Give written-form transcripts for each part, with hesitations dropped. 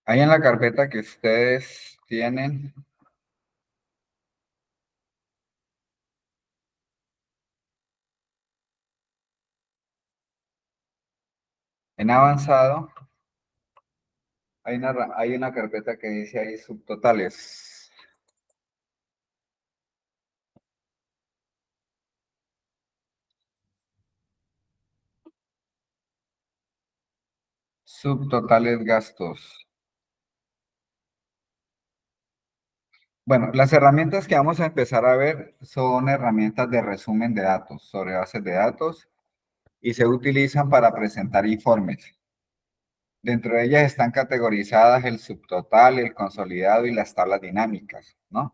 Ahí en la carpeta que ustedes tienen en avanzado, hay una carpeta que dice ahí subtotales. Subtotales gastos. Bueno, las herramientas que vamos a empezar a ver son herramientas de resumen de datos sobre bases de datos y se utilizan para presentar informes. Dentro de ellas están categorizadas el subtotal, el consolidado y las tablas dinámicas, ¿no?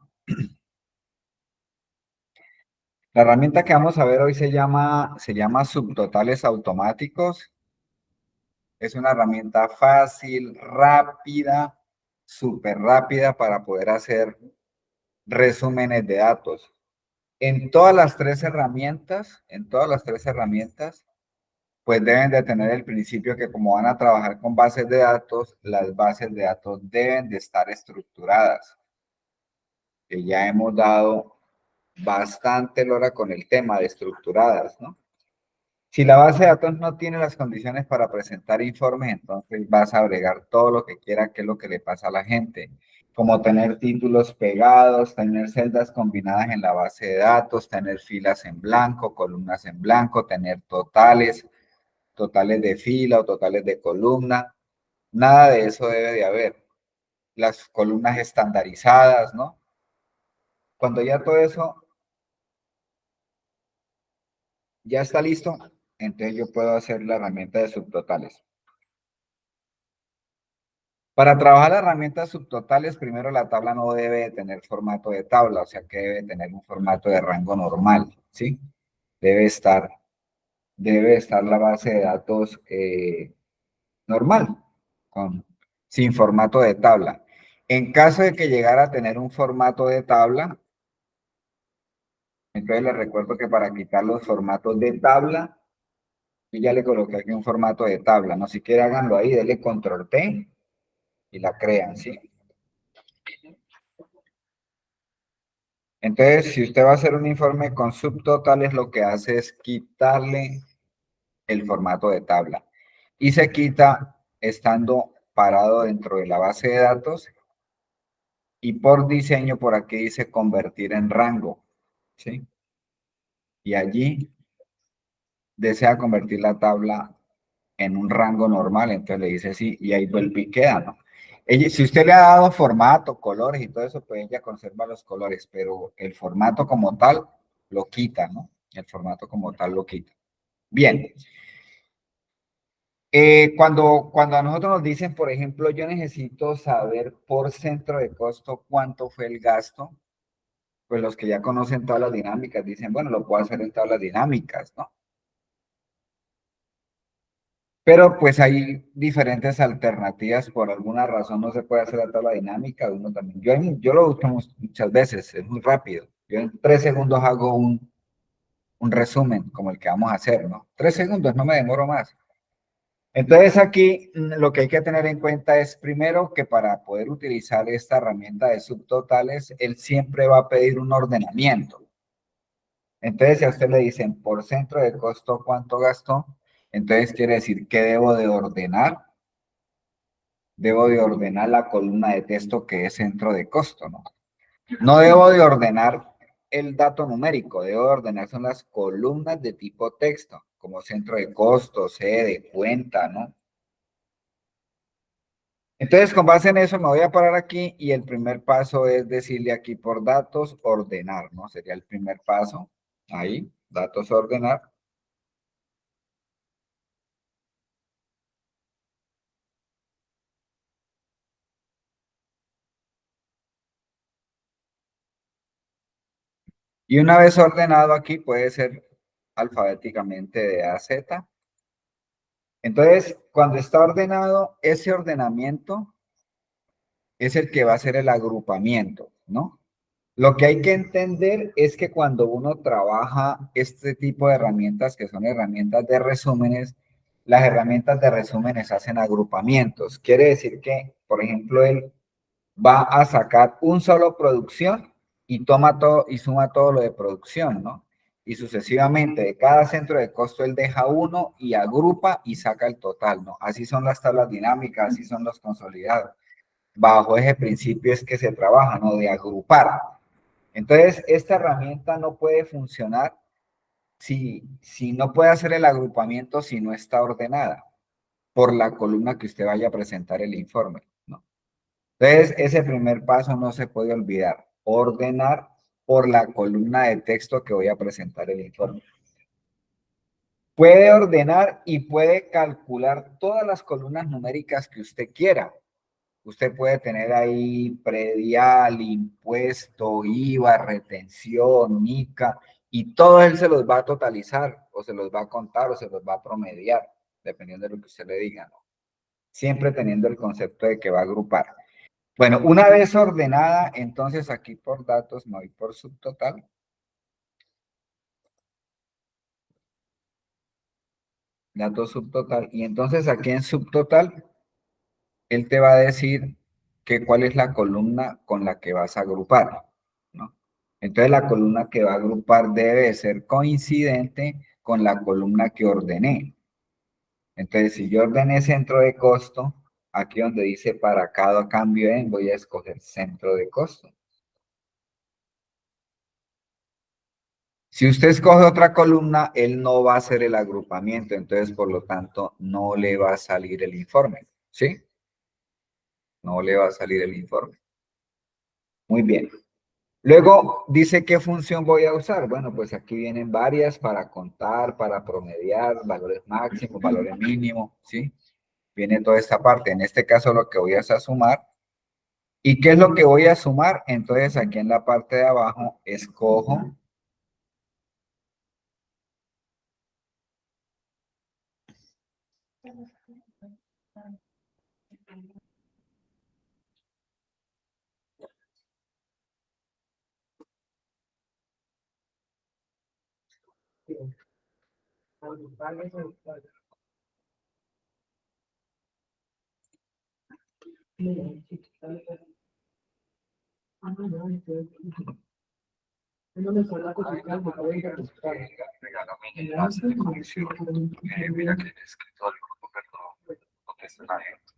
La herramienta que vamos a ver hoy se llama subtotales automáticos. Es una herramienta fácil, rápida, súper rápida para poder hacer resúmenes de datos. En todas las tres herramientas, pues deben de tener el principio que como van a trabajar con bases de datos, las bases de datos deben de estar estructuradas. Que ya hemos dado bastante lora con el tema de estructuradas, ¿no? Si la base de datos no tiene las condiciones para presentar informes, entonces vas a agregar todo lo que quiera, que es lo que le pasa a la gente, como tener títulos pegados, tener celdas combinadas en la base de datos, tener filas en blanco, columnas en blanco, tener totales de fila o totales de columna. Nada de eso debe de haber. Las columnas estandarizadas, ¿no? Cuando ya todo eso ya está listo, entonces yo puedo hacer la herramienta de subtotales. Para trabajar la herramienta subtotales, primero la tabla no debe de tener formato de tabla, o sea que debe tener un formato de rango normal, ¿sí? Debe estar, debe estar la base de datos normal, sin formato de tabla. En caso de que llegara a tener un formato de tabla, entonces les recuerdo que para quitar los formatos de tabla, yo ya le coloqué aquí un formato de tabla, ¿no? Si quiere háganlo ahí, denle control T y la crean, ¿sí? Entonces, si usted va a hacer un informe con subtotales, lo que hace es quitarle el formato de tabla. Y se quita estando parado dentro de la base de datos y por diseño, por aquí dice convertir en rango, ¿sí? Y allí desea convertir la tabla en un rango normal, entonces le dice sí, y ahí vuelve y queda, ¿no? Si usted le ha dado formato, colores y todo eso, pues ella conserva los colores, pero el formato como tal lo quita, ¿no? El formato como tal lo quita. Bien. Cuando a nosotros nos dicen, por ejemplo, yo necesito saber por centro de costo cuánto fue el gasto, pues los que ya conocen tablas dinámicas dicen, bueno, lo puedo hacer en tablas dinámicas, ¿no? Pero pues hay diferentes alternativas, por alguna razón no se puede hacer la tabla dinámica, uno también. Yo lo uso muchas veces, es muy rápido. Yo en 3 segundos hago un resumen como el que vamos a hacer, ¿no? 3 segundos, no me demoro más. Entonces aquí lo que hay que tener en cuenta es primero que para poder utilizar esta herramienta de subtotales, él siempre va a pedir un ordenamiento. Entonces si a usted le dicen por centro de costo cuánto gastó, entonces quiere decir que debo de ordenar la columna de texto que es centro de costo, ¿no? No debo de ordenar el dato numérico, debo de ordenar son las columnas de tipo texto, como centro de costo, sede, cuenta, ¿no? Entonces, con base en eso, me voy a parar aquí y el primer paso es decirle aquí por datos, ordenar, ¿no? Sería el primer paso. Ahí, datos, ordenar. Y una vez ordenado aquí, puede ser alfabéticamente de A a Z. Entonces, cuando está ordenado, ese ordenamiento es el que va a ser el agrupamiento, ¿no? Lo que hay que entender es que cuando uno trabaja este tipo de herramientas, que son herramientas de resúmenes, las herramientas de resúmenes hacen agrupamientos. Quiere decir que, por ejemplo, él va a sacar un solo producción y toma todo y suma todo lo de producción, ¿no? Y sucesivamente, de cada centro de costo él deja uno y agrupa y saca el total, ¿no? Así son las tablas dinámicas, así son los consolidados. Bajo ese principio es que se trabaja, ¿no? De agrupar. Entonces, esta herramienta no puede funcionar si no puede hacer el agrupamiento si no está ordenada por la columna que usted vaya a presentar el informe, ¿no? Entonces, ese primer paso no se puede olvidar, ordenar por la columna de texto que voy a presentar el informe. Puede ordenar y puede calcular todas las columnas numéricas que usted quiera. Usted puede tener ahí predial, impuesto, IVA, retención, NICA, y todo él se los va a totalizar, o se los va a contar, o se los va a promediar, dependiendo de lo que usted le diga, ¿no? Siempre teniendo el concepto de que va a agrupar. Bueno, una vez ordenada, entonces aquí por datos me voy por subtotal. Datos subtotal. Y entonces aquí en subtotal, él te va a decir que cuál es la columna con la que vas a agrupar, ¿no? Entonces la columna que va a agrupar debe ser coincidente con la columna que ordené. Entonces, si yo ordené centro de costo, aquí donde dice para cada cambio en, voy a escoger centro de costo. Si usted escoge otra columna, él no va a hacer el agrupamiento, entonces, por lo tanto, no le va a salir el informe, ¿sí? No le va a salir el informe. Muy bien. Luego dice qué función voy a usar. Bueno, pues aquí vienen varias para contar, para promediar, valores máximos, valores mínimos, ¿sí? Viene toda esta parte. En este caso lo que voy a hacer es sumar. ¿Y qué es lo que voy a sumar? Entonces aquí en la parte de abajo escojo mira que he escrito al grupo, perdón, contesta la gente.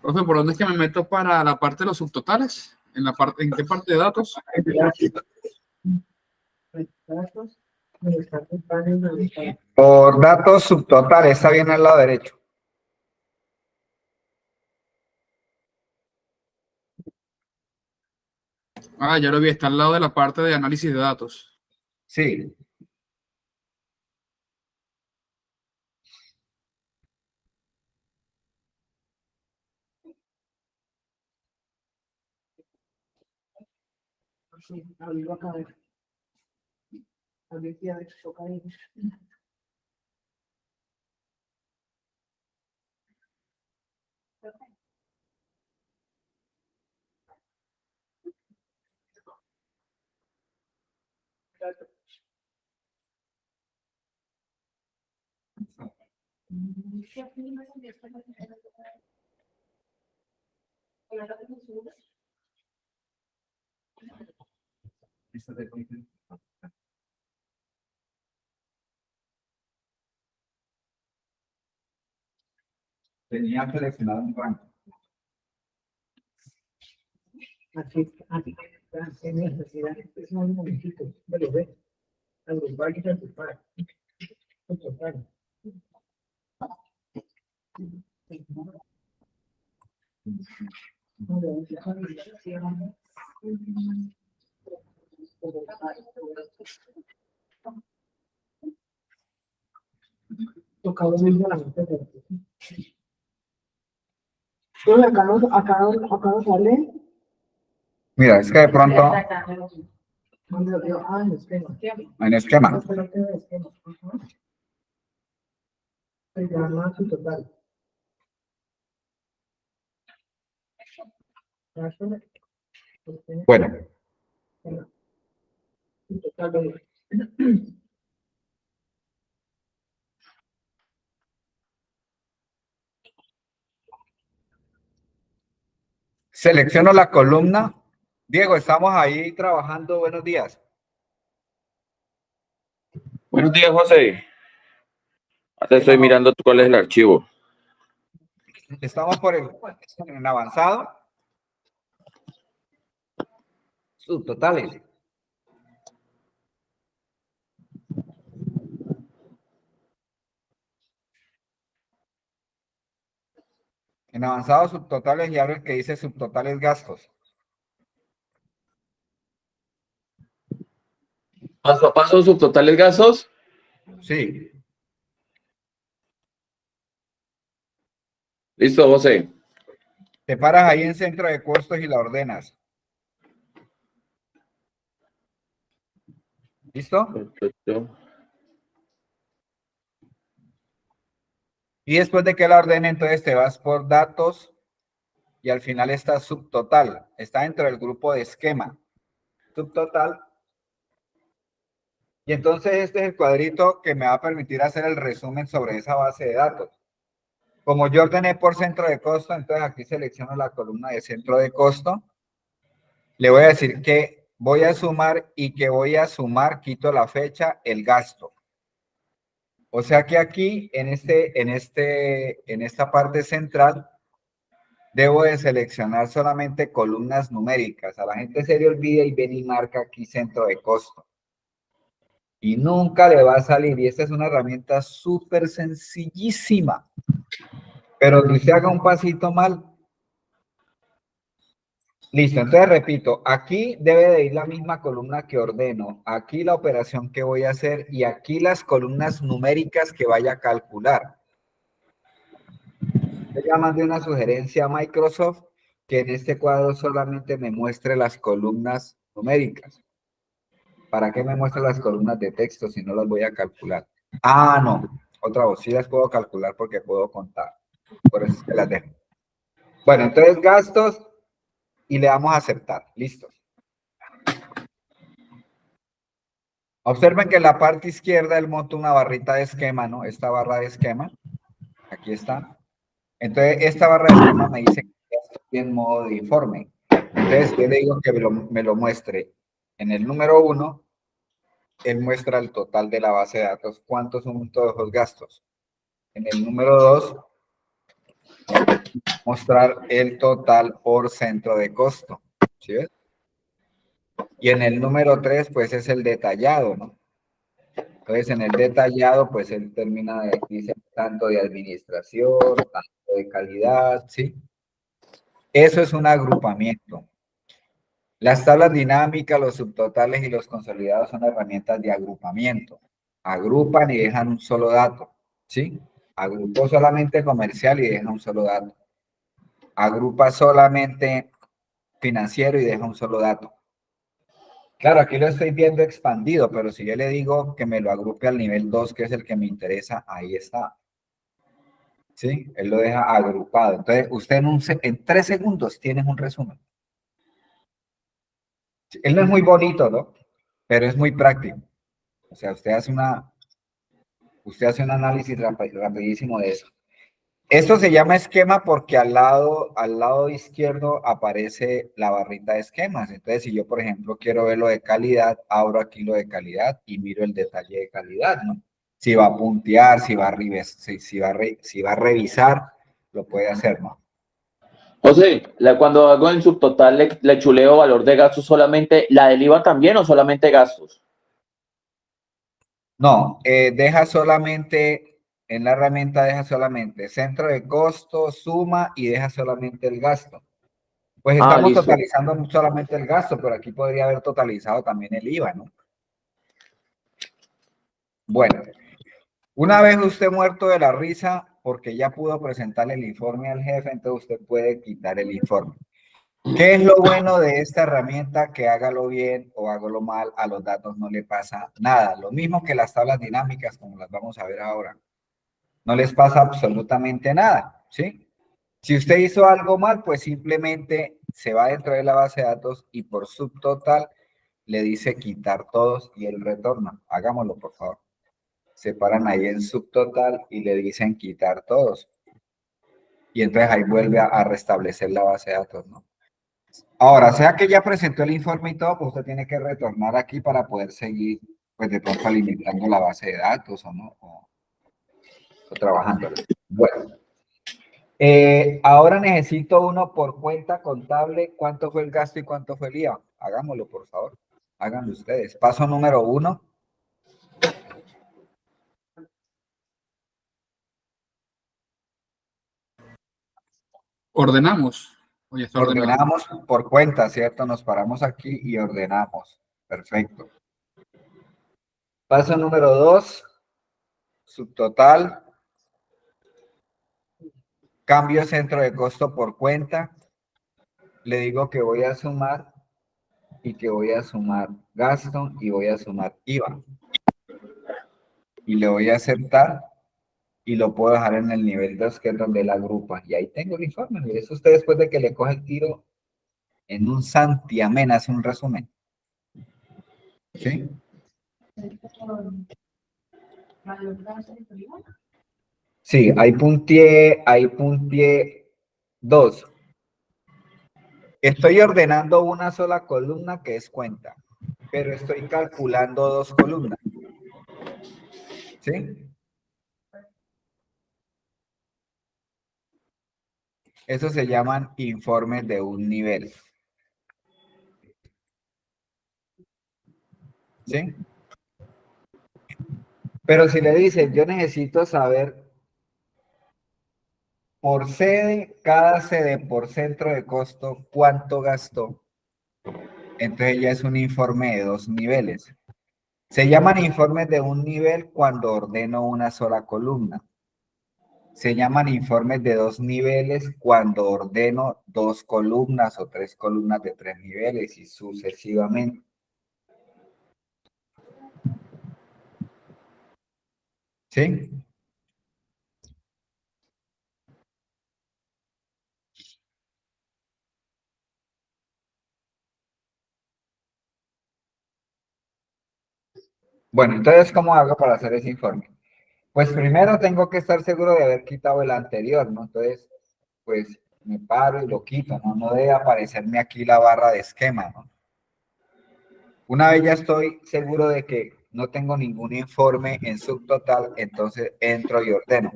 Profe, ¿por dónde es que me meto para la parte de los subtotales? ¿En qué parte de datos? Por datos subtotales, está bien al lado derecho. Ah, ya lo vi, está al lado de la parte de análisis de datos. Sí. Tenía seleccionado un rango. Aquí, en necesidad, es un momentito, me lo ve, agrupar y agrupar. Tocado mismo la mente. Acá no sale. Mira, es que de pronto en esquema. Bueno. Selecciono la columna. Diego, estamos ahí trabajando. Buenos días. Buenos días, José. Ahora estoy mirando cuál es el archivo. Estamos en avanzado. Subtotales. En avanzado subtotales y abre el que dice subtotales gastos. Paso a paso, subtotales gastos. Sí. Listo, José. Te paras ahí en centro de costos y la ordenas. ¿Listo? Perfecto. Y después de que la ordene, entonces te vas por datos y al final está subtotal. Está dentro del grupo de esquema. Subtotal. Y entonces este es el cuadrito que me va a permitir hacer el resumen sobre esa base de datos. Como yo ordené por centro de costo, entonces aquí selecciono la columna de centro de costo. Le voy a decir que voy a sumar y que voy a sumar, quito la fecha, el gasto. O sea que aquí, en esta parte central, debo de seleccionar solamente columnas numéricas. A la gente se le olvida y viene y marca aquí centro de costo. Y nunca le va a salir. Y esta es una herramienta súper sencillísima. Pero que usted haga un pasito mal. Listo, entonces repito, aquí debe de ir la misma columna que ordeno, aquí la operación que voy a hacer y aquí las columnas numéricas que vaya a calcular. Ya mandé una sugerencia a Microsoft que en este cuadro solamente me muestre las columnas numéricas. ¿Para qué me muestra las columnas de texto si no las voy a calcular? Ah, no, otra voz, sí las puedo calcular porque puedo contar. Por eso es que las dejo. Bueno, entonces gastos y le damos a aceptar. Listo. Observen que en la parte izquierda él monta una barrita de esquema, ¿no? Esta barra de esquema. Aquí está. Entonces, esta barra de esquema me dice que ya estoy en modo de informe. Entonces, yo le digo que me lo muestre. En el número 1, él muestra el total de la base de datos. ¿Cuántos son todos los gastos? En el número 2, mostrar el total por centro de costo. ¿Sí ves? Y en el número 3, pues es el detallado, ¿no? Entonces, en el detallado, pues él termina de, dice, tanto de administración, tanto de calidad, ¿sí? Eso es un agrupamiento. Las tablas dinámicas, los subtotales y los consolidados son herramientas de agrupamiento. Agrupan y dejan un solo dato, ¿sí? Agrupó solamente comercial y deja un solo dato. Agrupa solamente financiero y deja un solo dato. Claro, aquí lo estoy viendo expandido, pero si yo le digo que me lo agrupe al nivel 2, que es el que me interesa, ahí está. ¿Sí? Él lo deja agrupado. Entonces, usted en 3 segundos tiene un resumen. Él no es muy bonito, ¿no? Pero es muy práctico. O sea, usted hace un análisis rapidísimo de eso. Esto se llama esquema porque al lado izquierdo aparece la barrita de esquemas. Entonces, si yo, por ejemplo, quiero ver lo de calidad, abro aquí lo de calidad y miro el detalle de calidad, ¿no? Si va a puntear, si va a revisar, lo puede hacer, ¿no? José, cuando hago el subtotal, le chuleo valor de gastos solamente, ¿la del IVA también o solamente gastos? No, deja solamente, en la herramienta deja solamente centro de costo, suma y deja solamente el gasto. Pues estamos Listo. totalizando no solamente el gasto, pero aquí podría haber totalizado también el IVA, ¿no? Bueno, una vez usted muerto de la risa, porque ya pudo presentarle el informe al jefe, entonces usted puede quitar el informe. ¿Qué es lo bueno de esta herramienta? Que hágalo bien o hágalo mal, a los datos no le pasa nada. Lo mismo que las tablas dinámicas, como las vamos a ver ahora. No les pasa absolutamente nada, ¿sí? Si usted hizo algo mal, pues simplemente se va dentro de la base de datos y por subtotal le dice quitar todos y él retorna. Hagámoslo, por favor. Se paran ahí en subtotal y le dicen quitar todos. Y entonces ahí vuelve a restablecer la base de datos, ¿no? Ahora, sea que ya presentó el informe y todo, pues usted tiene que retornar aquí para poder seguir, pues de pronto alimentando la base de datos o no, o trabajando. Bueno, ahora necesito uno por cuenta contable, cuánto fue el gasto y cuánto fue el IVA. Hagámoslo, por favor. Háganlo ustedes. Paso número 1. Ordenamos. Oye, está ordenado. Ordenamos por cuenta, ¿cierto? Nos paramos aquí y ordenamos. Perfecto. Paso número 2. Subtotal. Cambio centro de costo por cuenta. Le digo que voy a sumar y que voy a sumar gasto y voy a sumar IVA. Y le voy a aceptar y lo puedo dejar en el nivel 2, que es donde la agrupa. Y ahí tengo el informe. Y eso usted después de que le coge el tiro en un santiamén hace un resumen. ¿Sí? Sí, ahí punteé 2. Estoy ordenando una sola columna que es cuenta, pero estoy calculando 2 columnas. ¿Sí? Eso se llaman informes de un nivel. ¿Sí? Pero si le dicen, yo necesito saber por sede, cada sede por centro de costo, cuánto gastó. Entonces ya es un informe de 2 niveles. Se llaman informes de un nivel cuando ordeno una sola columna. Se llaman informes de 2 niveles cuando ordeno 2 columnas o 3 columnas de 3 niveles y sucesivamente. ¿Sí? Bueno, entonces, ¿cómo hago para hacer ese informe? Pues primero tengo que estar seguro de haber quitado el anterior, ¿no? Entonces, pues me paro y lo quito, ¿no? No debe aparecerme aquí la barra de esquema, ¿no? Una vez ya estoy seguro de que no tengo ningún informe en subtotal, entonces entro y ordeno.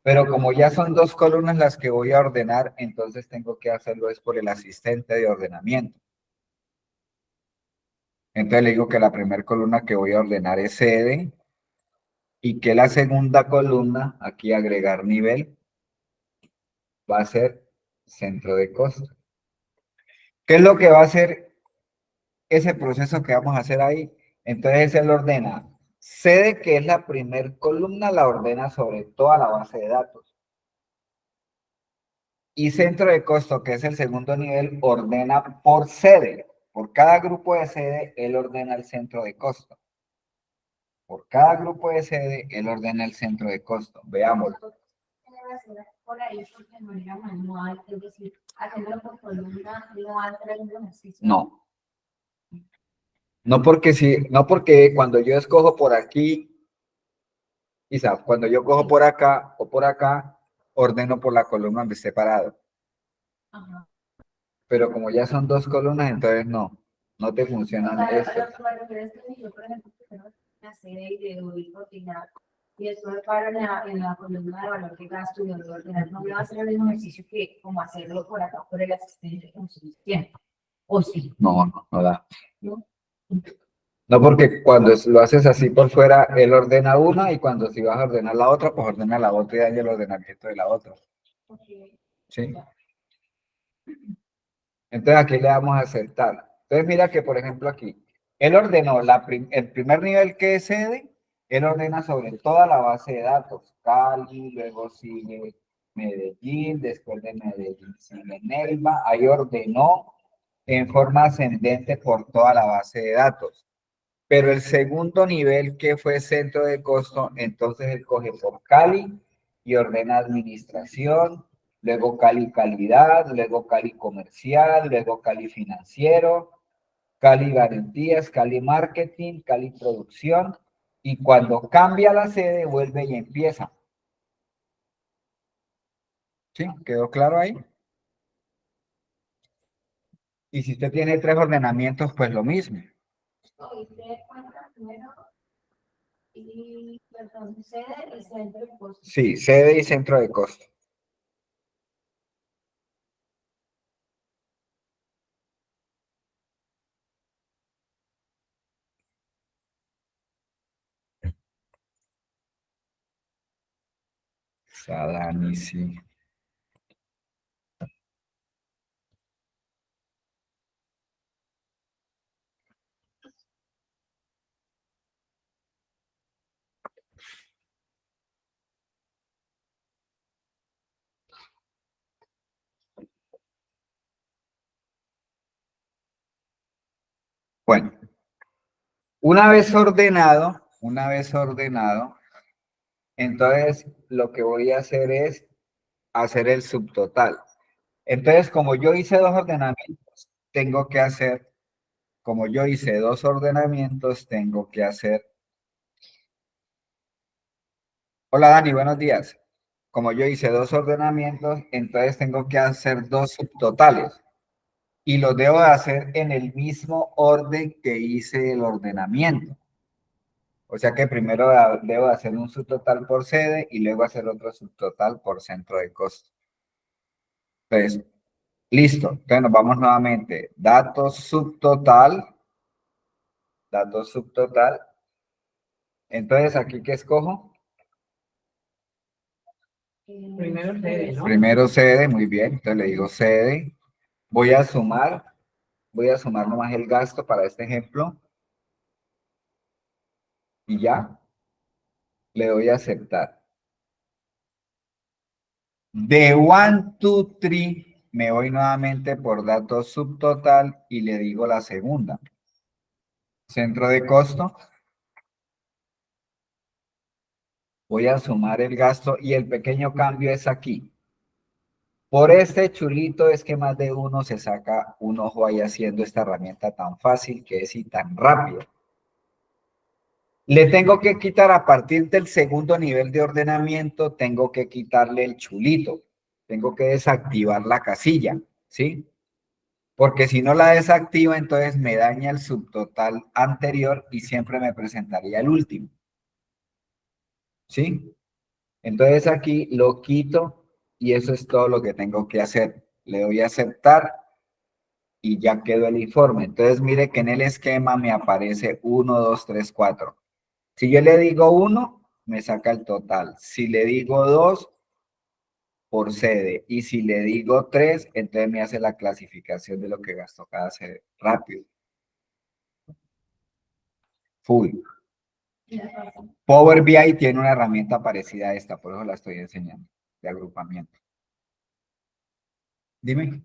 Pero como ya son 2 columnas las que voy a ordenar, entonces tengo que hacerlo es por el asistente de ordenamiento. Entonces le digo que la primera columna que voy a ordenar es sede y que la segunda columna, aquí agregar nivel, va a ser centro de costo. ¿Qué es lo que va a hacer ese proceso que vamos a hacer ahí? Entonces él ordena sede, que es la primer columna, la ordena sobre toda la base de datos. Y centro de costo, que es el segundo nivel, ordena por sede. Por cada grupo de sede, él ordena el centro de costo. Por cada grupo de sede, él ordena el centro de costo. Veamos. Por ahí, porque de manera manual, es decir, haciéndolo por columna, no va a entrar en ejercicio. No. No porque, no porque cuando yo escojo por aquí, quizá cuando yo cojo por acá o por acá, ordeno por la columna donde esté parado. Ajá. Pero como ya son 2 columnas, entonces no te funcionan esto. Yo, por ejemplo, tengo una serie y le doy coordinar y después me paro en la columna de valor de gasto y de ordenar. No me va a hacer el mismo ejercicio que como hacerlo por acá por el asistente que nosotros tiene. ¿O sí? No da. ¿No? No, porque cuando lo haces así por fuera, él ordena una y cuando si vas a ordenar la otra, pues ordena la otra y daña el ordenamiento de la otra. Okay. ¿Sí? Entonces aquí le damos a aceptar. Entonces mira que, por ejemplo, aquí, él ordenó el primer nivel que es sede, él ordena sobre toda la base de datos. Cali, luego sigue Medellín, después de Medellín sigue Nelva. Ahí ordenó en forma ascendente por toda la base de datos. Pero el segundo nivel, que fue centro de costo, entonces él coge por Cali y ordena administración, luego Cali calidad, luego Cali comercial, luego Cali financiero, Cali garantías, Cali marketing, Cali producción, y cuando cambia la sede vuelve y empieza. ¿Sí? ¿Quedó claro ahí? Y si usted tiene 3 ordenamientos, pues lo mismo. Y usted cuenta primero y, perdón, sede y centro de costo. Sí, sede y centro de costo. Sadani, sí. Bueno, una vez ordenado, entonces lo que voy a hacer es hacer el subtotal. Entonces, como yo hice 2 ordenamientos, tengo que hacer, como yo hice 2 ordenamientos, tengo que hacer. Hola Dani, buenos días. Como yo hice 2 ordenamientos, entonces tengo que hacer 2 subtotales. Y los debo hacer en el mismo orden que hice el ordenamiento. O sea que primero debo hacer un subtotal por sede y luego hacer otro subtotal por centro de costo. Entonces, listo. Entonces nos vamos nuevamente. Datos subtotal. Entonces, ¿aquí qué escojo? Primero sede, ¿no? Primero sede, muy bien. Entonces le digo sede. Voy a sumar nomás el gasto para este ejemplo. Y ya. Le doy a aceptar. De 1, 2, 3, me voy nuevamente por datos subtotal y le digo la segunda. Centro de costo. Voy a sumar el gasto y el pequeño cambio es aquí. Por este chulito es que más de uno se saca un ojo ahí haciendo esta herramienta tan fácil que es y tan rápido. Le tengo que quitar a partir del segundo nivel de ordenamiento, tengo que quitarle el chulito. Tengo que desactivar la casilla, ¿sí? Porque si no la desactivo, entonces me daña el subtotal anterior y siempre me presentaría el último. ¿Sí? Entonces aquí lo quito y eso es todo lo que tengo que hacer. Le doy a aceptar y ya quedó el informe. Entonces mire que en el esquema me aparece 1, 2, 3, 4. Si yo le digo 1, me saca el total. Si le digo 2, por sede. Y si le digo 3, entonces me hace la clasificación de lo que gastó cada sede. Rápido. Full. Power BI tiene una herramienta parecida a esta, por eso la estoy enseñando, de agrupamiento. Dime.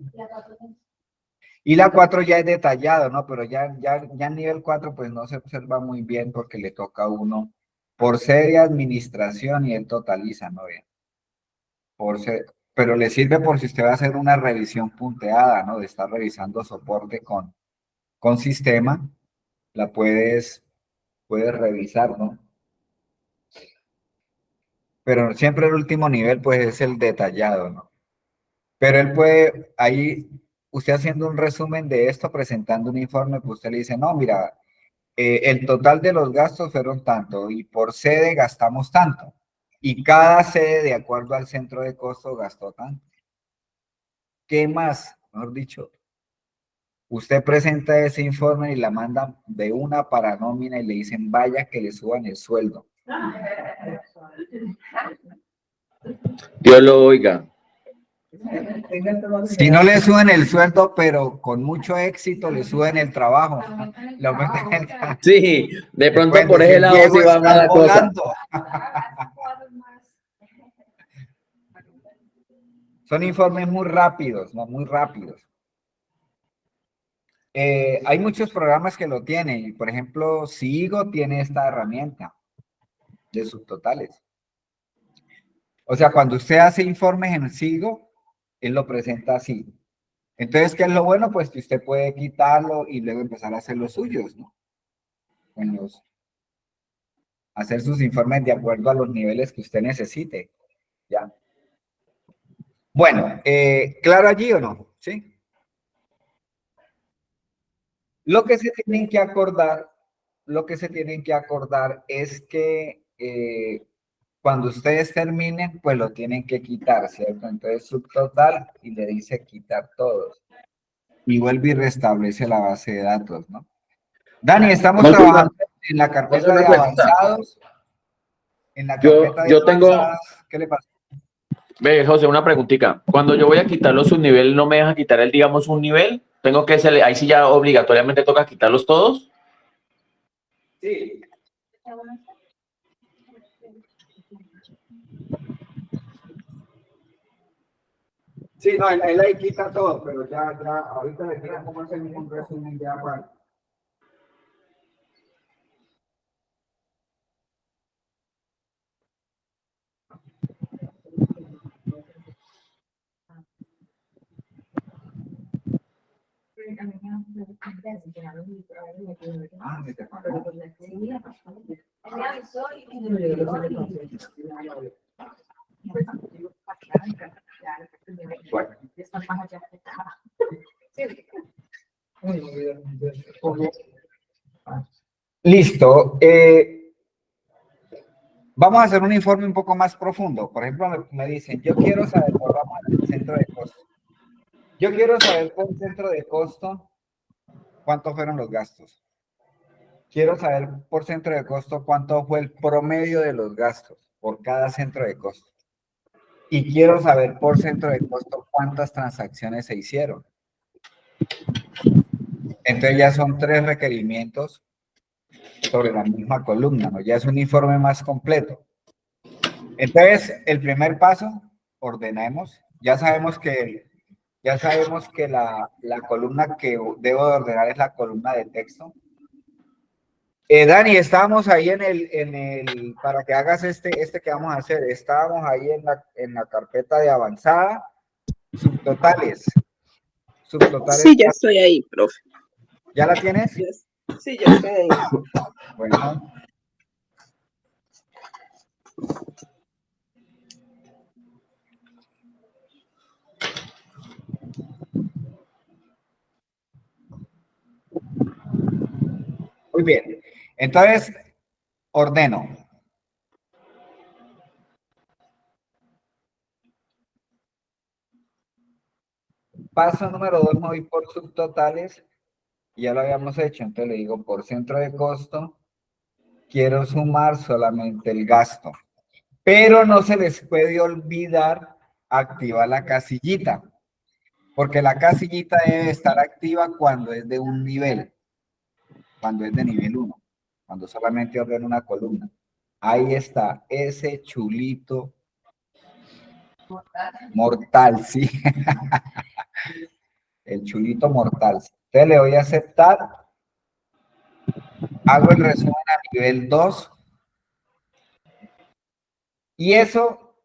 Y la 4 ya es detallado, ¿no? Pero ya en nivel 4 pues no se observa muy bien porque le toca a uno por sede de administración y él totaliza, ¿no? Bien. Pero le sirve por si usted va a hacer una revisión punteada, ¿no? De estar revisando soporte con sistema, la puedes revisar, ¿no? Pero siempre el último nivel pues es el detallado, ¿no? Pero él puede, ahí, usted haciendo un resumen de esto, presentando un informe, pues usted le dice, no, mira, el total de los gastos fueron tanto y por sede gastamos tanto. Y cada sede, de acuerdo al centro de costo, gastó tanto. ¿Qué más? Mejor dicho, usted presenta ese informe y la mandan de una para nómina y le dicen, vaya que le suban el sueldo. Dios lo oiga. Si no le suben el sueldo, pero con mucho éxito le suben el trabajo. Le aumentan el trabajo. Sí, de pronto Pueden por ese decir, lado Diego, sí va mal estás la cosa. volando. Son informes muy rápidos, ¿no? Muy rápidos. Hay muchos programas que lo tienen. Por ejemplo, Sigo tiene esta herramienta de subtotales. O sea, cuando usted hace informes en Sigo, él lo presenta así. Entonces, ¿qué es lo bueno? Pues que usted puede quitarlo y luego empezar a hacer los suyos, ¿no? Hacer sus informes de acuerdo a los niveles que usted necesite, ¿ya? Bueno, ¿claro allí o no? ¿Sí? Lo que se tienen que acordar es que cuando ustedes terminen, pues lo tienen que quitar, ¿cierto? Entonces, subtotal y le dice quitar todos. Y vuelve y restablece la base de datos, ¿no? Dani, estamos trabajando en la carpeta de avanzados. En la carpeta de avanzadas, ¿qué le pasa? Ve, José, una preguntita. Cuando yo voy a quitar los subniveles, ¿no me deja quitar el, digamos, un nivel? Tengo que ahí sí ya obligatoriamente toca quitarlos todos. Sí. Sí, no, él ahí quita todo, pero ya, ahorita le queda como hacer un resumen ya para... Ah, me te pagó. Me avisó y me lo Bueno. Listo. Vamos a hacer un informe un poco más profundo. Por ejemplo, me dicen, yo quiero saber, volvamos al centro de costo. Yo quiero saber por centro de costo cuántos fueron los gastos. Quiero saber por centro de costo cuánto fue el promedio de los gastos por cada centro de costo. Y quiero saber por centro de costo cuántas transacciones se hicieron. Entonces ya son 3 requerimientos sobre la misma columna, ¿no? Ya es un informe más completo. Entonces, el primer paso, ordenemos. Ya sabemos que la columna que debo de ordenar es la columna de texto. Dani, estábamos ahí para que hagas este que vamos a hacer, estábamos ahí en la carpeta de avanzada, subtotales. Sí, ya estoy ahí, profe. ¿Ya la tienes? Sí, ya estoy ahí. Bueno. Muy bien. Entonces, ordeno. Paso número 2, me voy por subtotales. Ya lo habíamos hecho, entonces le digo por centro de costo. Quiero sumar solamente el gasto. Pero no se les puede olvidar activar la casillita. Porque la casillita debe estar activa cuando es de un nivel. Cuando es de nivel 1. Cuando solamente ordeno una columna. Ahí está, ese chulito mortal, sí. El chulito mortal. Entonces le voy a aceptar. Hago el resumen a nivel 2. Y eso,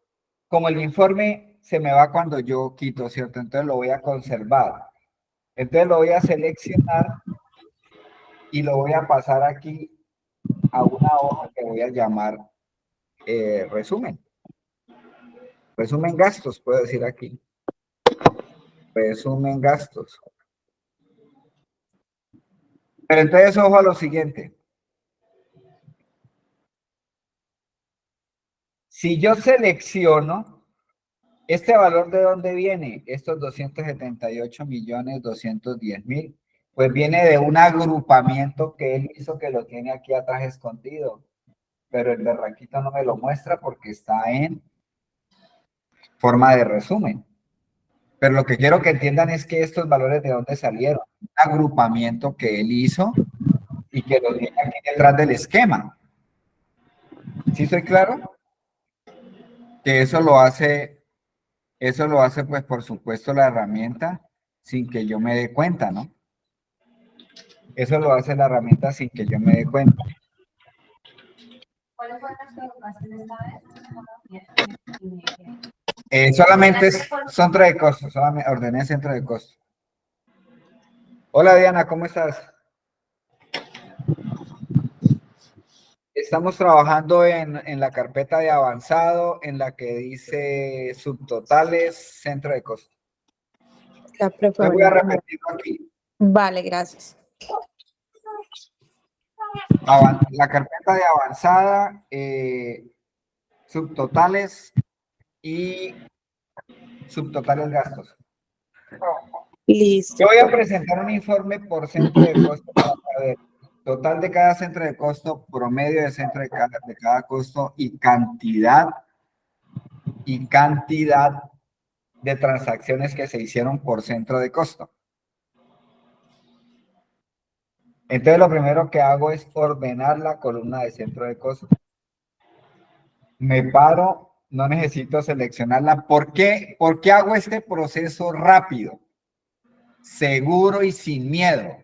como el informe se me va cuando yo quito, ¿cierto? Entonces lo voy a conservar. Entonces lo voy a seleccionar y lo voy a pasar aquí a una hoja que voy a llamar resumen. Resumen gastos, puedo decir aquí. Resumen gastos. Pero entonces, ojo a lo siguiente. Si yo selecciono, ¿este valor de dónde viene? Estos 278.210.000. Pues viene de un agrupamiento que él hizo que lo tiene aquí atrás escondido. Pero el berraquito no me lo muestra porque está en forma de resumen. Pero lo que quiero que entiendan es que estos valores de dónde salieron. Un agrupamiento que él hizo y que lo tiene aquí detrás del esquema. ¿Sí estoy claro? Que eso lo hace pues por supuesto la herramienta sin que yo me dé cuenta, ¿no? Eso lo hace la herramienta sin que yo me dé cuenta. ¿Cuáles fueron las que colocaste esta vez? Solamente es centro de costo, solamente ordené centro de costo. Hola Diana, ¿cómo estás? Estamos trabajando en la carpeta de avanzado, en la que dice subtotales, centro de costo. La profe, Me voy a bueno, repetirlo aquí. vale, gracias. La carpeta de avanzada, subtotales y subtotales gastos. Listo. Yo voy a presentar un informe por centro de costo para saber total de cada centro de costo, promedio de centro de cada costo y cantidad de transacciones que se hicieron por centro de costo. Entonces, lo primero que hago es ordenar la columna de centro de costo. Me paro, no necesito seleccionarla. ¿Por qué? ¿Por qué hago este proceso rápido, seguro y sin miedo?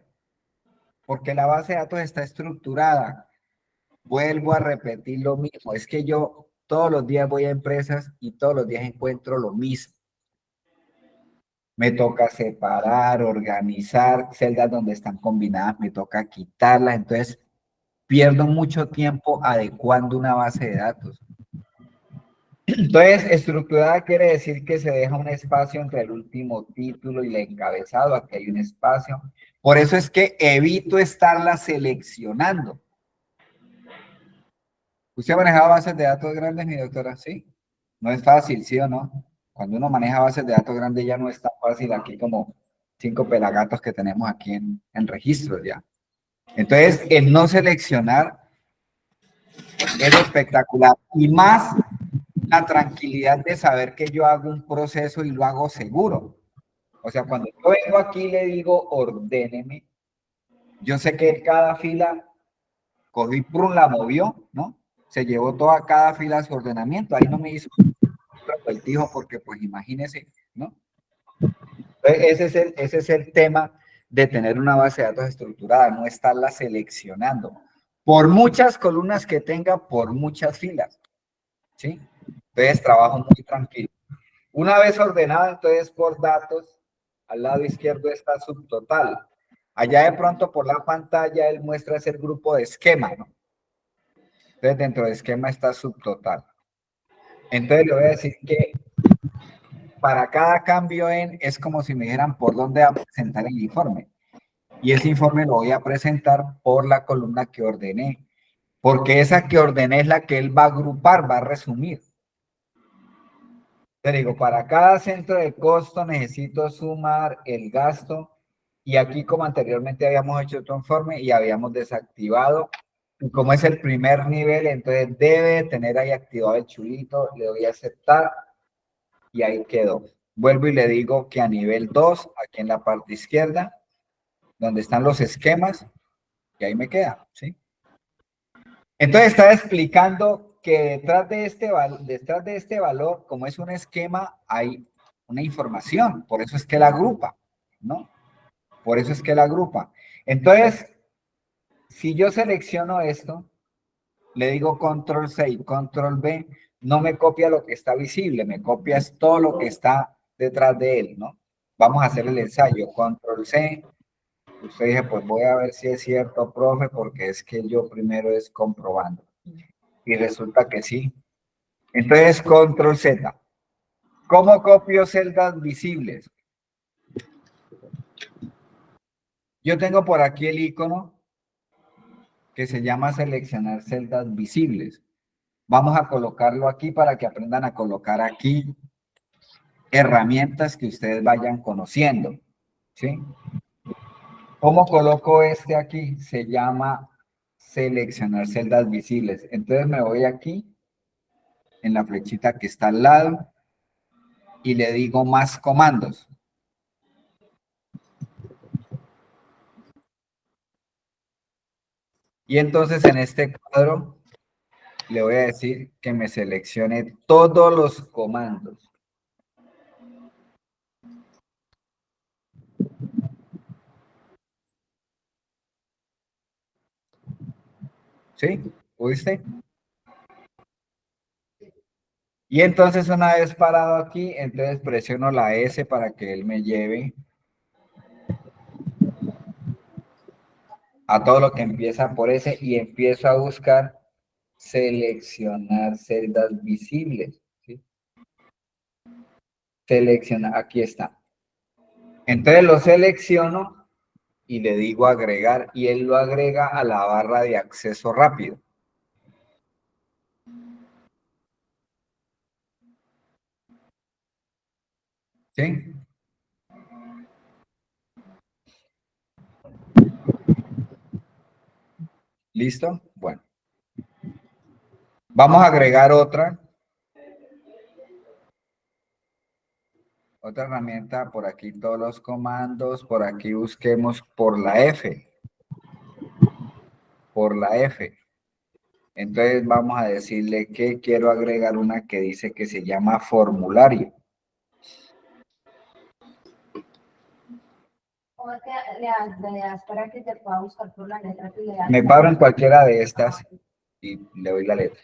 Porque la base de datos está estructurada. Vuelvo a repetir lo mismo. Es que yo todos los días voy a empresas y todos los días encuentro lo mismo. Me toca separar, organizar celdas donde están combinadas, me toca quitarlas. Entonces, pierdo mucho tiempo adecuando una base de datos. Entonces, estructurada quiere decir que se deja un espacio entre el último título y el encabezado. Aquí hay un espacio. Por eso es que evito estarla seleccionando. ¿Usted ha manejado bases de datos grandes, mi doctora? Sí. No es fácil, ¿sí o no? Cuando uno maneja bases de datos grandes ya no es tan fácil aquí como 5 pelagatos que tenemos aquí en registros ya. Entonces, el no seleccionar es espectacular. Y más la tranquilidad de saber que yo hago un proceso y lo hago seguro. O sea, cuando yo vengo aquí y le digo, ordéneme, yo sé que cada fila, cogí prum, la movió, ¿no? Se llevó toda cada fila a su ordenamiento. Ahí no me hizo revoltijo porque, pues, imagínese, ¿no? Ese es el tema de tener una base de datos estructurada, no estarla seleccionando. Por muchas columnas que tenga, por muchas filas, ¿sí? Entonces, trabajo muy tranquilo. Una vez ordenada, entonces, por datos, al lado izquierdo está subtotal. Allá de pronto por la pantalla él muestra ese grupo de esquema, ¿no? Entonces, dentro de esquema está subtotal. Entonces, le voy a decir que para cada cambio en, es como si me dijeran por dónde va a presentar el informe. Y ese informe lo voy a presentar por la columna que ordené, porque esa que ordené es la que él va a agrupar, va a resumir. Te digo, para cada centro de costo necesito sumar el gasto y aquí como anteriormente habíamos hecho otro informe y habíamos desactivado, y como es el primer nivel, entonces debe tener ahí activado el chulito, le doy a aceptar y ahí quedó. Vuelvo y le digo que a nivel 2, aquí en la parte izquierda, donde están los esquemas, y ahí me queda, ¿sí? Entonces estaba explicando que detrás de este valor, como es un esquema, hay una información, por eso es que la agrupa, ¿no? Por eso es que la agrupa. Entonces, si yo selecciono esto, le digo control C y control B, no me copia lo que está visible, me copia todo lo que está detrás de él, ¿no? Vamos a hacer el ensayo, control C. Usted dice, pues voy a ver si es cierto, profe, porque es que yo primero es comprobando. Y resulta que sí. Entonces, control Z. ¿Cómo copio celdas visibles? Yo tengo por aquí el icono que se llama seleccionar celdas visibles. Vamos a colocarlo aquí para que aprendan a colocar aquí herramientas que ustedes vayan conociendo, ¿sí? ¿Cómo coloco este aquí? Se llama seleccionar celdas visibles. Entonces me voy aquí en la flechita que está al lado y le digo más comandos. Y entonces en este cuadro le voy a decir que me seleccione todos los comandos. ¿Sí? ¿Oíste? Y entonces una vez parado aquí, entonces presiono la S para que él me lleve a todo lo que empieza por S y empiezo a buscar seleccionar celdas visibles. ¿Sí? Seleccionar, aquí está. Entonces lo selecciono y le digo agregar y él lo agrega a la barra de acceso rápido. ¿Sí? ¿Listo? Bueno. Vamos a agregar otra herramienta. Por aquí todos los comandos. Por aquí busquemos por la F. Por la F. Entonces vamos a decirle que quiero agregar una que dice que se llama formulario. ¿Cómo le das para que te pueda buscar por la letra que le das? Me paro en cualquiera de estas y le doy la letra.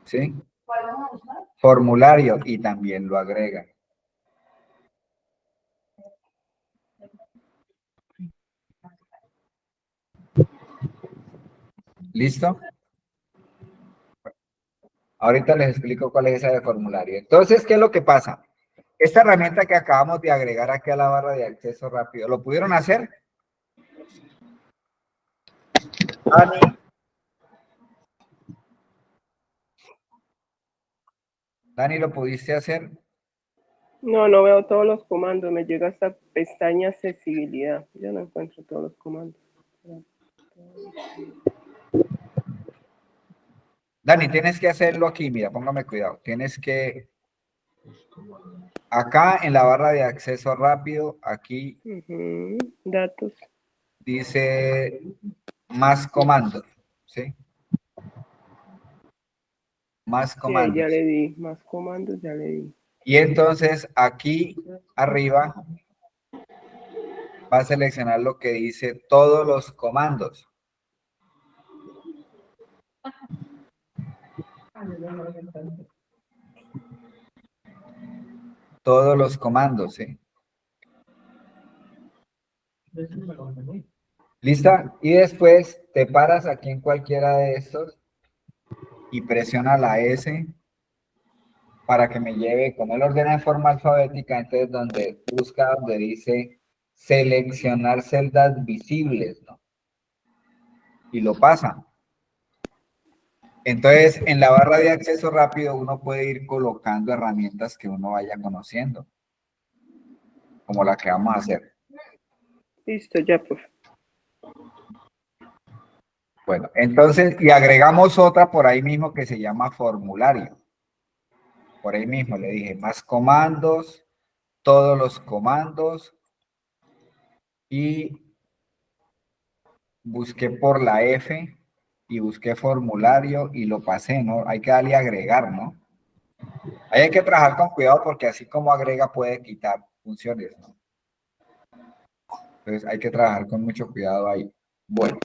¿Sí? ¿Cuál vamos a buscar? Formulario y también lo agrega. ¿Listo? Ahorita les explico cuál es esa de formulario. Entonces, ¿qué es lo que pasa? Esta herramienta que acabamos de agregar aquí a la barra de acceso rápido, ¿lo pudieron hacer? Dani. Dani, ¿lo pudiste hacer? No, no veo todos los comandos. Me llega hasta pestaña accesibilidad. Yo no encuentro todos los comandos. Dani, tienes que hacerlo aquí. Mira, póngame cuidado. Tienes que... Acá en la barra de acceso rápido, aquí Datos. dice más comandos. ¿Sí? Más Sí, comandos. ya le di. Más comandos, ya le di. Y entonces aquí arriba va a seleccionar lo que dice todos los comandos. Todos los comandos, ¿sí? ¿Lista? Y después te paras aquí en cualquiera de estos y presiona la S para que me lleve, como él ordena en forma alfabética, entonces donde busca, donde dice seleccionar celdas visibles, ¿no? Y lo pasa. Entonces, en la barra de acceso rápido uno puede ir colocando herramientas que uno vaya conociendo, como la que vamos a hacer. Listo, ya, profe. Bueno, entonces, y agregamos otra por ahí mismo que se llama formulario. Por ahí mismo le dije, más comandos, todos los comandos, y busqué por la F y busqué formulario y lo pasé, ¿no? Hay que darle a agregar, ¿no? Ahí hay que trabajar con cuidado porque así como agrega puede quitar funciones, ¿no? Entonces hay que trabajar con mucho cuidado ahí. Bueno.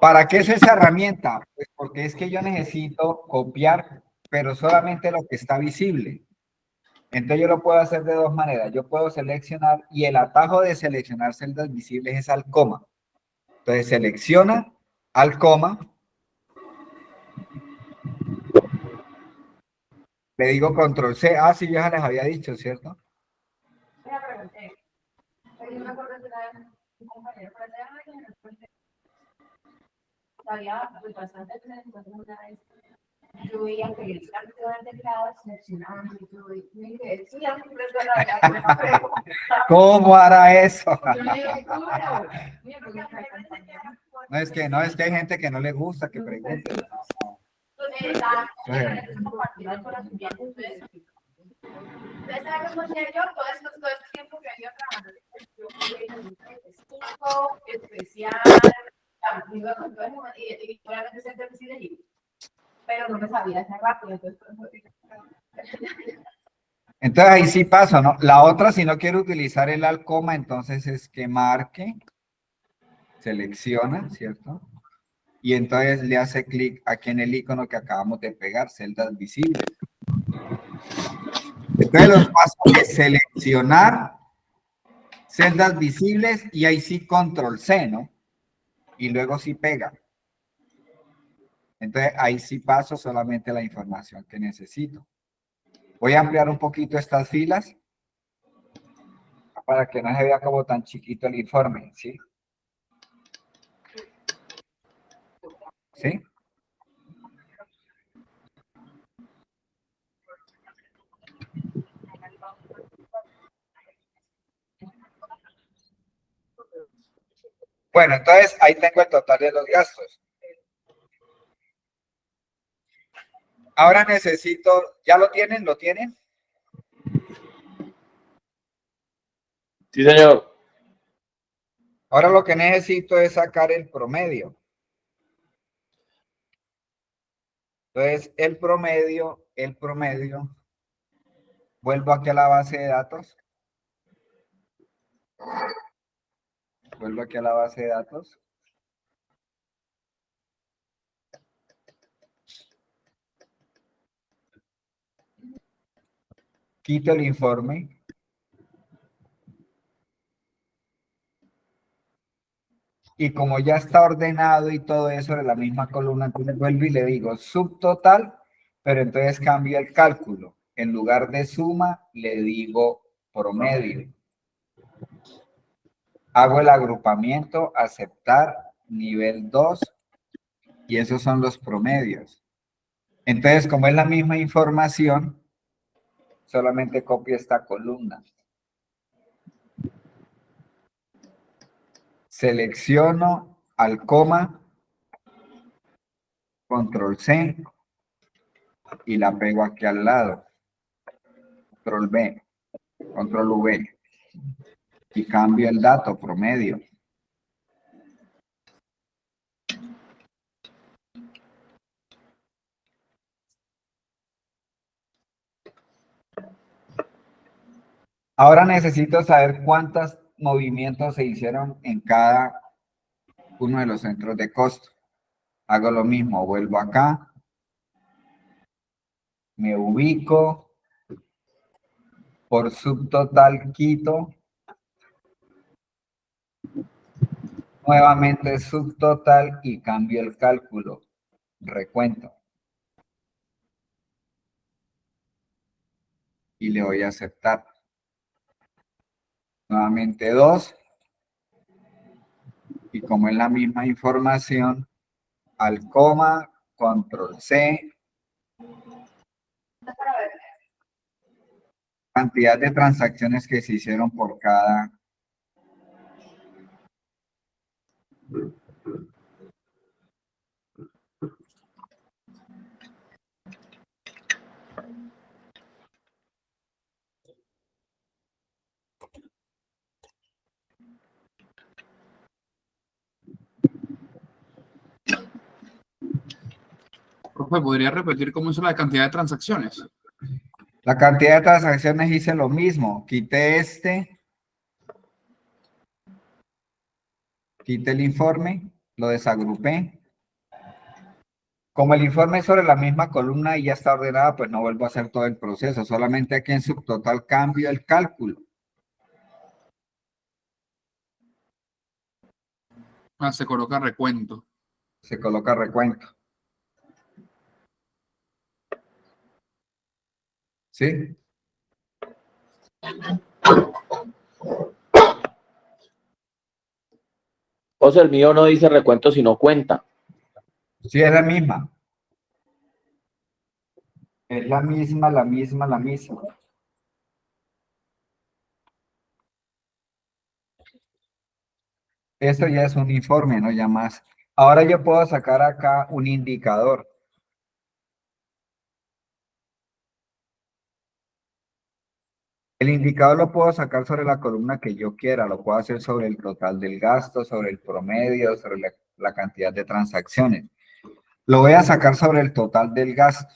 ¿Para qué es esa herramienta? Pues porque es que yo necesito copiar, pero solamente lo que está visible. Entonces yo lo puedo hacer de dos maneras. Yo puedo seleccionar y el atajo de seleccionar celdas visibles es al coma. Entonces selecciona al coma. Le digo control C. Ah, sí, ya les había dicho, ¿cierto? Mira, pregunté. Yo me acuerdo de un compañero por allá que me responde. Había pues, bastante entonces una vez yo veía que el cambio de teclado seleccionaba y yo me dije, sí, ya me la ¿Cómo hará eso? yo le dije, ¿cómo era? Mira, porque está acompañado. No, es que hay gente que no le gusta que pregunte. Entonces, compartidas con los estudiantes. Ustedes saben cómo hacía yo todo este tiempo que había trabajando en especial, iba con todo el mundo y solamente se decide ir. Pero no me sabía hacer rápido, Entonces ahí sí paso, ¿no? La otra, si no quiero utilizar el al coma, entonces es que marque, selecciona, ¿cierto? y entonces le hace clic aquí en el icono que acabamos de pegar, celdas visibles. Entonces los pasos es seleccionar celdas visibles y ahí sí control C, ¿no? Y luego sí pega. Entonces ahí sí paso solamente la información que necesito. Voy a ampliar un poquito estas filas para que no se vea como tan chiquito el informe, ¿sí? ¿Sí? Bueno, entonces ahí tengo el total de los gastos. Ahora necesito, ¿ya lo tienen? ¿Lo tienen? Sí, señor. Ahora lo que necesito es sacar el promedio. Entonces, el promedio, vuelvo aquí a la base de datos. Vuelvo aquí a la base de datos. Quito el informe. Y como ya está ordenado y todo eso de la misma columna, entonces vuelvo y le digo subtotal, pero entonces cambio el cálculo. En lugar de suma, le digo promedio. Hago el agrupamiento, aceptar, nivel 2, y esos son los promedios. Entonces, como es la misma información, solamente copio esta columna. Selecciono al coma, control C, y la pego aquí al lado. Control B, control V, y cambio el dato promedio. Ahora necesito saber cuántos movimientos se hicieron en cada uno de los centros de costo. Hago lo mismo, vuelvo acá, me ubico, por subtotal quito, nuevamente subtotal y cambio el cálculo, recuento. Y le voy a aceptar. Nuevamente 2. Y como es la misma información, al coma, control C. Cantidad de transacciones que se hicieron por cada. Profe, ¿podría repetir cómo hizo la cantidad de transacciones? La cantidad de transacciones hice lo mismo. Quité quité el informe, lo desagrupé. Como el informe es sobre la misma columna y ya está ordenada, pues no vuelvo a hacer todo el proceso. Solamente aquí en subtotal cambio el cálculo. Ah, se coloca recuento. Se coloca recuento. ¿Sí? O sea, el mío no dice recuento, sino cuenta. Sí, es la misma. Es la misma, la misma, la misma. Eso ya es un informe, no ya más. Ahora yo puedo sacar acá un indicador. El indicador lo puedo sacar sobre la columna que yo quiera. Lo puedo hacer sobre el total del gasto, sobre el promedio, sobre la cantidad de transacciones. Lo voy a sacar sobre el total del gasto.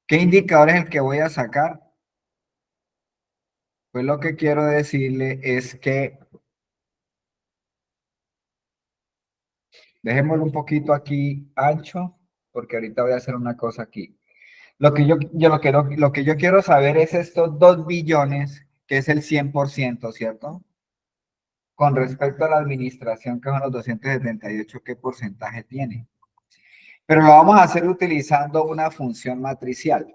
¿Qué indicador es el que voy a sacar? Pues lo que quiero decirle es que Dejémoslo un poquito aquí ancho, porque ahorita voy a hacer una cosa aquí. Lo que yo quiero saber es estos 2 billones, que es el 100%, ¿cierto? Con respecto a la administración, que son los 278, ¿qué porcentaje tiene? Pero lo vamos a hacer utilizando una función matricial.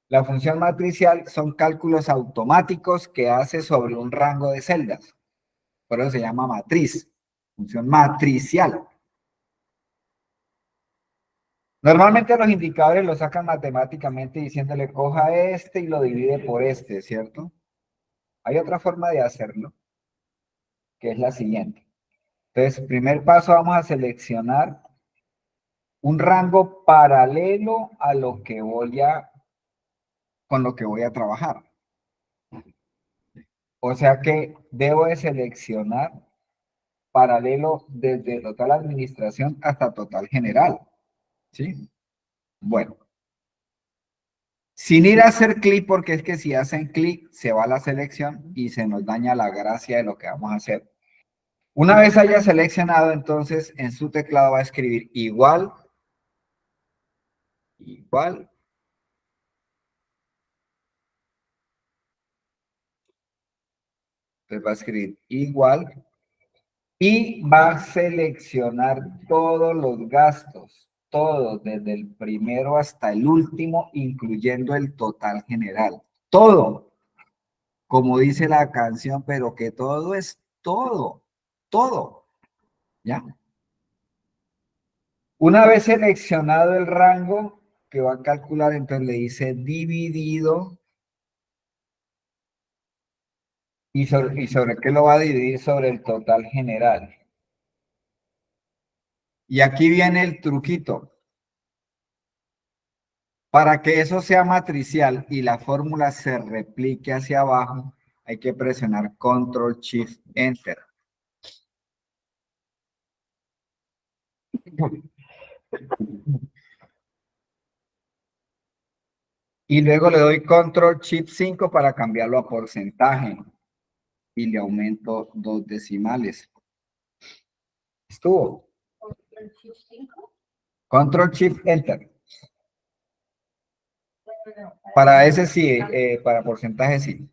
La función matricial son cálculos automáticos que hace sobre un rango de celdas. Por eso se llama matriz, función matricial. Normalmente los indicadores los sacan matemáticamente diciéndole coja este y lo divide por este, ¿cierto? Hay otra forma de hacerlo, que es la siguiente. Entonces, primer paso, vamos a seleccionar un rango paralelo a lo que con lo que voy a trabajar. O sea que debo de seleccionar paralelo desde total administración hasta total general. ¿Sí? Bueno. Sin ir a hacer clic, porque es que si hacen clic se va la selección y se nos daña la gracia de lo que vamos a hacer. Una vez haya seleccionado, entonces en su teclado va a escribir igual, igual. Entonces va a escribir igual y va a seleccionar todos los gastos, todos, desde el primero hasta el último, incluyendo el total general. Todo, como dice la canción, pero que todo es todo, todo, ¿ya? Una vez seleccionado el rango que va a calcular, entonces le dice dividido. ¿Y sobre qué lo va a dividir? Sobre el total general. Y aquí viene el truquito. Para que eso sea matricial y la fórmula se replique hacia abajo, hay que presionar Control Shift Enter. Y luego le doy Control Shift 5 para cambiarlo a porcentaje. Y le aumento 2 decimales. ¿Estuvo? Control Shift Enter. Para ese sí, para porcentaje sí.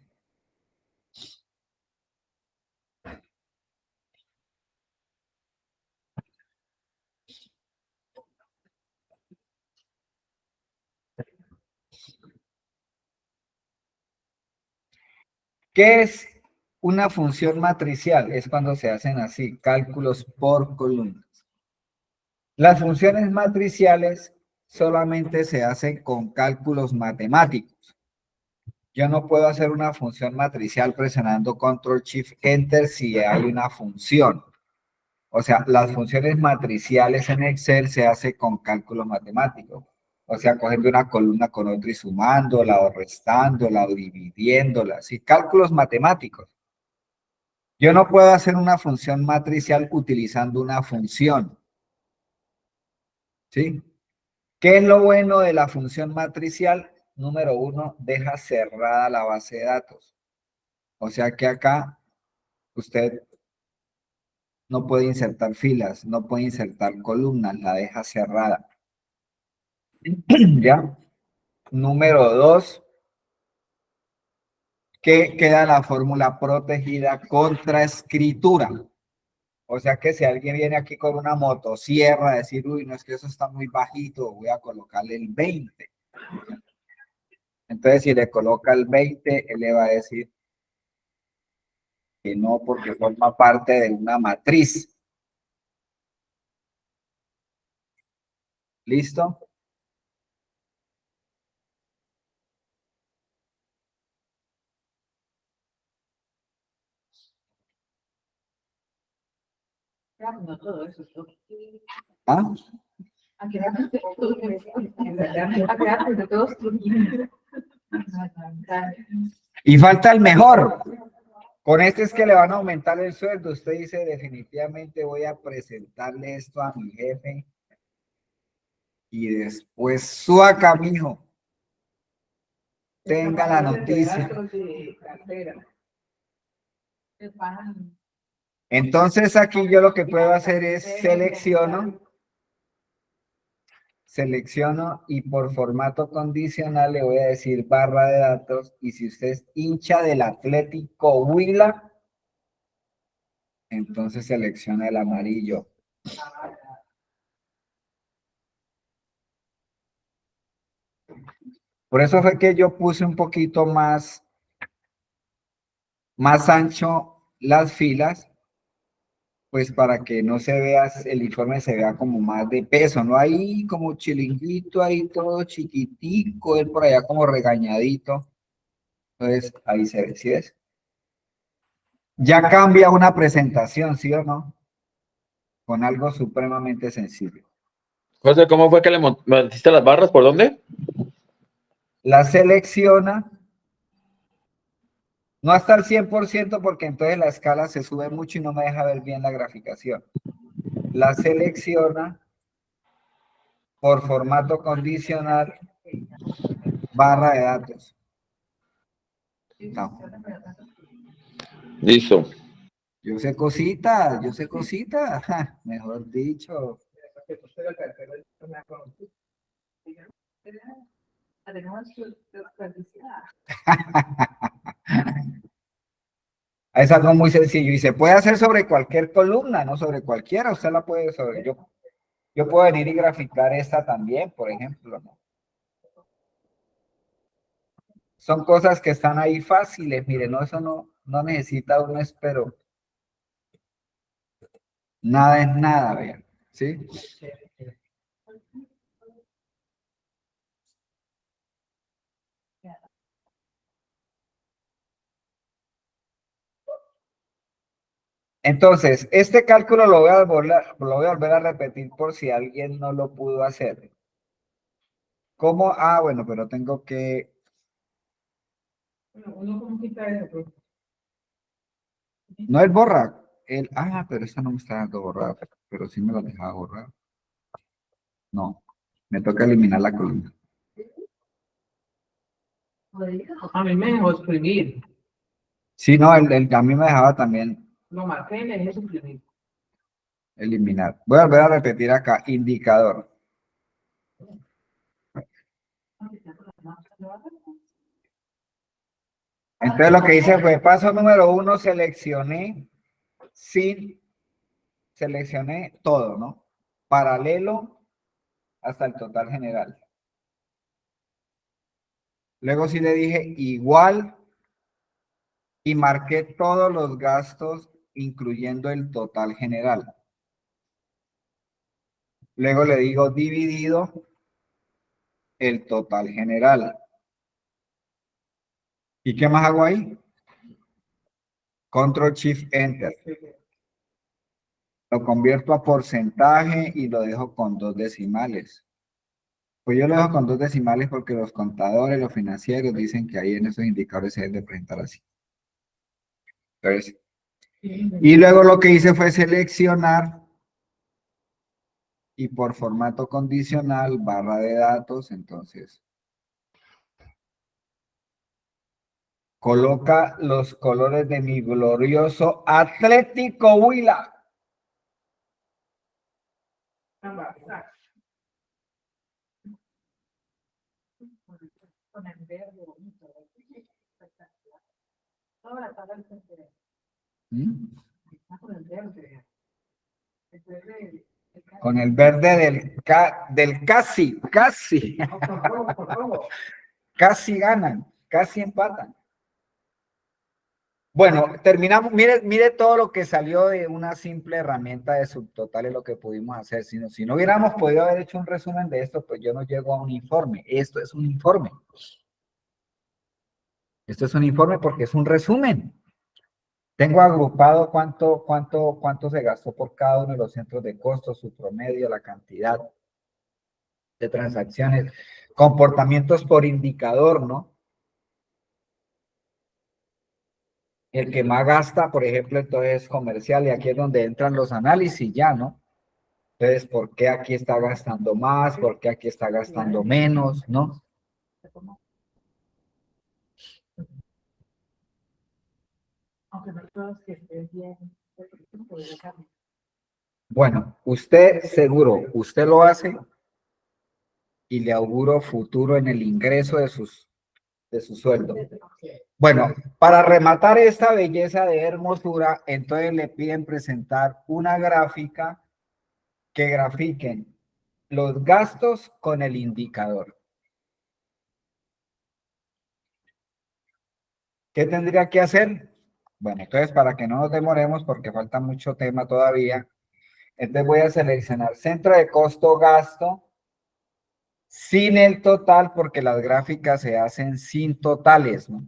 ¿Qué es una función matricial? Es cuando se hacen así, cálculos por columnas. Las funciones matriciales solamente se hacen con cálculos matemáticos. Yo no puedo hacer una función matricial presionando Control Shift Enter si hay una función. O sea, las funciones matriciales en Excel se hacen con cálculos matemáticos. O sea, cogiendo una columna con otra y sumándola o restándola o dividiéndola. Sí, cálculos matemáticos. Yo no puedo hacer una función matricial utilizando una función. ¿Sí? ¿Qué es lo bueno de la función matricial? Número 1, deja cerrada la base de datos. O sea que acá usted no puede insertar filas, no puede insertar columnas, la deja cerrada. ¿Ya? Número 2, que queda la fórmula protegida contra escritura. O sea que si alguien viene aquí con una motosierra a decir, uy, no es que eso está muy bajito, voy a colocarle el 20. Entonces, si le coloca el 20, él le va a decir que no, porque forma parte de una matriz. ¿Listo? No todo eso. ¿Ah? Y falta el mejor. Con este es que le van a aumentar el sueldo. Usted dice, definitivamente voy a presentarle esto a mi jefe. Y después, suaca, mijo. Tenga la noticia. Entonces aquí yo lo que puedo hacer es selecciono y por formato condicional le voy a decir barra de datos, y si usted es hincha del Atlético Huila, entonces selecciona el amarillo. Por eso fue que yo puse un poquito más ancho las filas, pues para que no se vea, el informe se vea como más de peso, no ahí como chilinguito, ahí todo chiquitico, él por allá como regañadito. Entonces ahí se ve, ¿sí ves? Ya cambia una presentación, ¿sí o no? Con algo supremamente sencillo. José, ¿cómo fue que le metiste las barras? ¿Por dónde? La selecciona, no hasta el 100% porque entonces la escala se sube mucho y no me deja ver bien la graficación. La selecciona por formato condicional, barra de datos. No. Listo. Yo sé cositas, ja, mejor dicho. Es algo muy sencillo y se puede hacer sobre cualquier columna, no sobre cualquiera, usted la puede sobre. Yo puedo venir y graficar esta también, por ejemplo, ¿no? Son cosas que están ahí fáciles, mire, no, eso no necesita un espero. Nada es nada, vean, ¿sí? Entonces, este cálculo lo voy a volver a repetir por si alguien no lo pudo hacer. ¿Cómo? Ah, bueno, pero tengo que... No es borra. Pero esta no me está dando borrar, pero sí me lo dejaba borrar. No, me toca eliminar la columna. A mí me dejó escribir. Sí, no, a mí me dejaba también Lo marqué y me dejé suprimir. eliminar. Voy a volver a repetir acá, indicador. Entonces lo que hice fue, paso número 1, seleccioné todo, ¿no? Paralelo hasta el total general. Luego sí le dije igual y marqué todos los gastos, incluyendo el total general. Luego le digo dividido el total general. ¿Y qué más hago ahí? Control Shift Enter. Lo convierto a porcentaje y lo dejo con 2 decimales. Pues yo lo dejo con 2 decimales porque los contadores, los financieros dicen que ahí en esos indicadores se deben de presentar así. Entonces, y luego lo que hice fue seleccionar y por formato condicional, barra de datos, entonces coloca los colores de mi glorioso Atlético Huila. ¿Mm? Con el verde del casi. Casi ganan, casi empatan. Bueno, terminamos. Mire todo lo que salió de una simple herramienta de subtotales, lo que pudimos hacer. Si no hubiéramos podido haber hecho un resumen de esto, pues yo no llego a un informe. Esto es un informe. Esto es un informe porque es un resumen. Tengo agrupado cuánto se gastó por cada uno de los centros de costos, su promedio, la cantidad de transacciones, comportamientos por indicador, ¿no? El que más gasta, por ejemplo, entonces es comercial, y aquí es donde entran los análisis ya, ¿no? Entonces, ¿por qué aquí está gastando más? ¿Por qué aquí está gastando menos? ¿No? Aunque no todos que estén bien, podría cambiar. Bueno, usted seguro, usted lo hace y le auguro futuro en el ingreso de su sueldo. Bueno, para rematar esta belleza de hermosura, entonces le piden presentar una gráfica que grafiquen los gastos con el indicador. ¿Qué tendría que hacer? Bueno, entonces para que no nos demoremos porque falta mucho tema todavía, entonces voy a seleccionar centro de costo-gasto sin el total porque las gráficas se hacen sin totales, ¿no?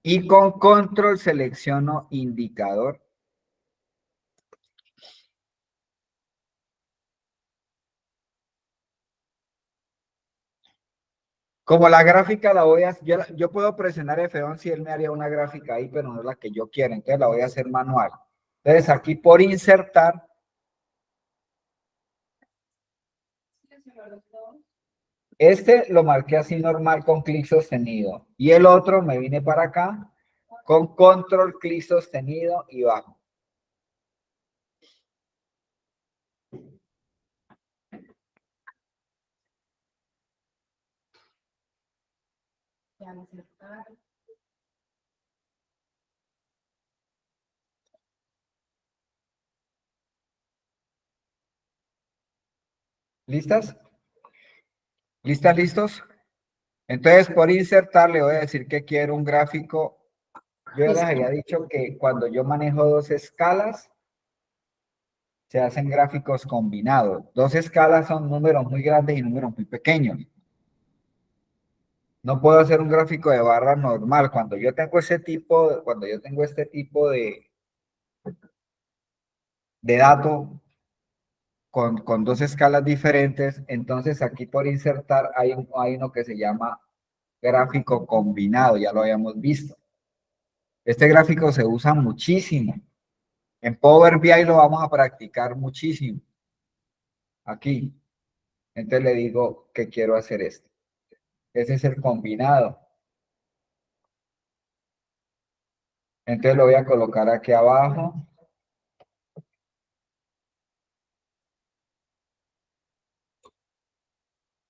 Y con control selecciono indicador. Como la gráfica la voy a, yo puedo presionar F11 si él me haría una gráfica ahí, pero no es la que yo quiero, entonces la voy a hacer manual. Entonces aquí por insertar, este lo marqué así normal con clic sostenido y el otro me vine para acá con control clic sostenido y bajo. ¿Listas? ¿Listas, listos? Entonces, por insertar, le voy a decir que quiero un gráfico. Yo ya les había dicho que cuando yo manejo dos escalas, se hacen gráficos combinados. Dos escalas son números muy grandes y números muy pequeños. No puedo hacer un gráfico de barra normal. Cuando yo tengo ese tipo, cuando yo tengo este tipo de dato con dos escalas diferentes, entonces aquí por insertar hay uno que se llama gráfico combinado, ya lo habíamos visto. Este gráfico se usa muchísimo. En Power BI lo vamos a practicar muchísimo. Aquí. Entonces le digo que quiero hacer esto. Ese es el combinado. Entonces lo voy a colocar aquí abajo.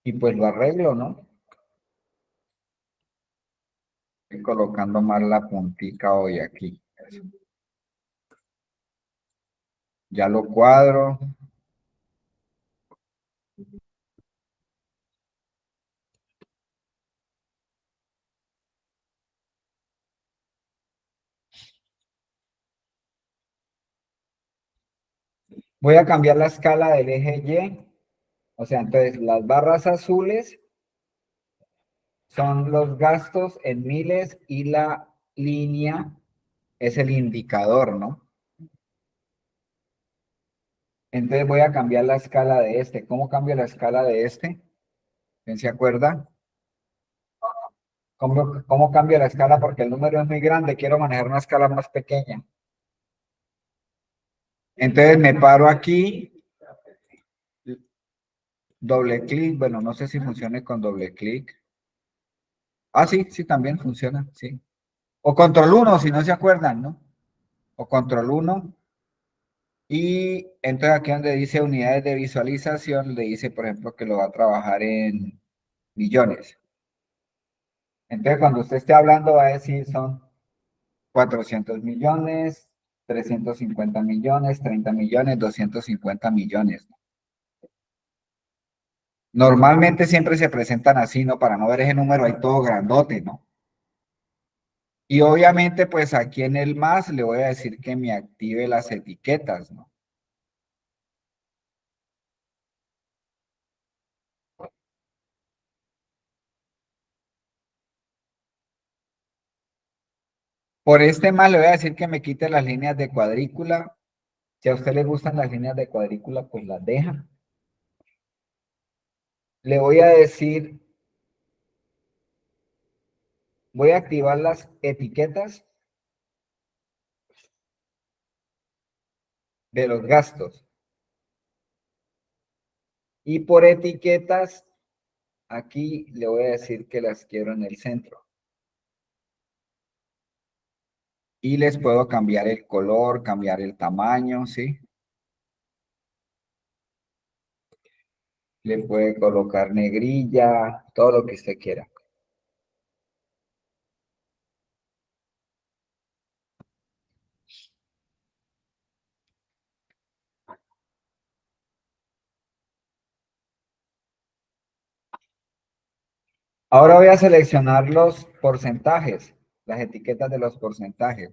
Y pues lo arreglo, ¿no? Estoy colocando más la puntica hoy aquí. Ya lo cuadro. Voy a cambiar la escala del eje Y. O sea, entonces las barras azules son los gastos en miles y la línea es el indicador, ¿no? Entonces voy a cambiar la escala de este. ¿Cómo cambio la escala de este? ¿Quién se acuerda? ¿Cómo cambio la escala? Porque el número es muy grande, quiero manejar una escala más pequeña. Entonces me paro aquí, doble clic, bueno, no sé si funcione con doble clic. Ah, sí, sí, también funciona, sí. O control 1, si no se acuerdan, ¿no? O control 1. Y entonces aquí donde dice unidades de visualización, le dice, por ejemplo, que lo va a trabajar en millones. Entonces, cuando usted esté hablando, va a decir son 400 millones, 350 millones, 30 millones, 250 millones. Normalmente siempre se presentan así, ¿no? Para no ver ese número ahí todo grandote, ¿no? Y obviamente, pues aquí en el más le voy a decir que me active las etiquetas, ¿no? Por este más le voy a decir que me quite las líneas de cuadrícula. Si a usted le gustan las líneas de cuadrícula, pues las deja. Le voy a decir, voy a activar las etiquetas de los gastos. Y por etiquetas, aquí le voy a decir que las quiero en el centro. Y les puedo cambiar el color, cambiar el tamaño, ¿sí? Le puede colocar negrilla, todo lo que usted quiera. Ahora voy a seleccionar los porcentajes, las etiquetas de los porcentajes.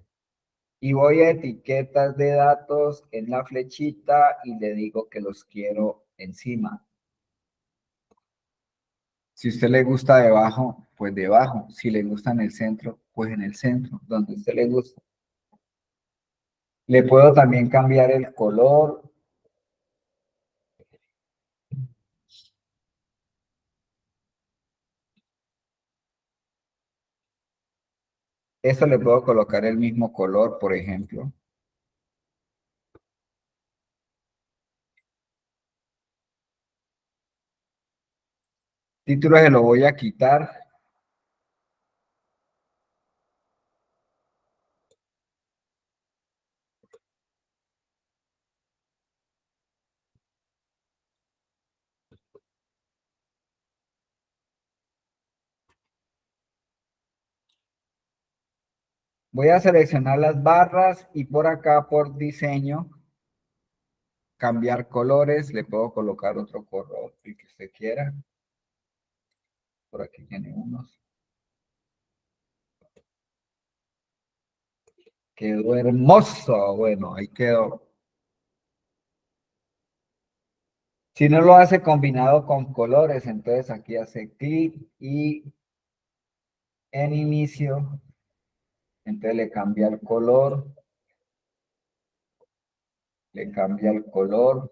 Y voy a etiquetas de datos en la flechita y le digo que los quiero encima. Si a usted le gusta debajo, pues debajo. Si le gusta en el centro, pues en el centro, donde a usted le gusta. Le puedo también cambiar el color. Esto le puedo colocar el mismo color, por ejemplo. Título se lo voy a quitar. Voy a seleccionar las barras y por acá por diseño, cambiar colores. Le puedo colocar otro color, el que usted quiera. Por aquí tiene unos. Quedó hermoso. Bueno, ahí quedó. Si no lo hace combinado con colores, entonces aquí hace clic y en inicio, entonces le cambia el color, le cambia el color,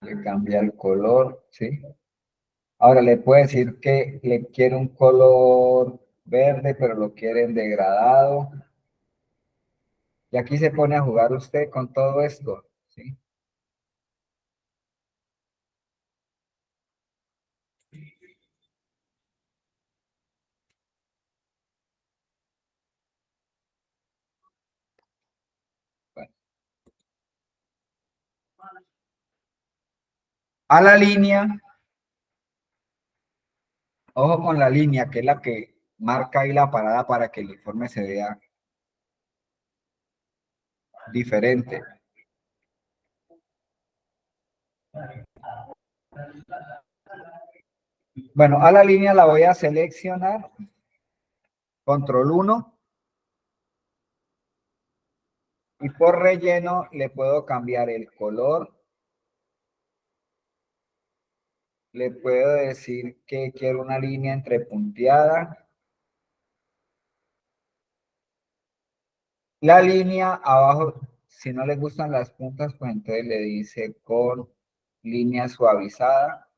le cambia el color, ¿sí? Ahora le puede decir que le quiere un color verde, pero lo quiere en degradado. Y aquí se pone a jugar usted con todo esto, ¿sí? Bueno. A la línea, ojo con la línea, que es la que marca ahí la parada para que el informe se vea diferente. Bueno, a la línea la voy a seleccionar, control 1, y por relleno le puedo cambiar el color. Le puedo decir que quiero una línea entrepunteada. La línea abajo, si no le gustan las puntas, pues entonces le dice con línea suavizada.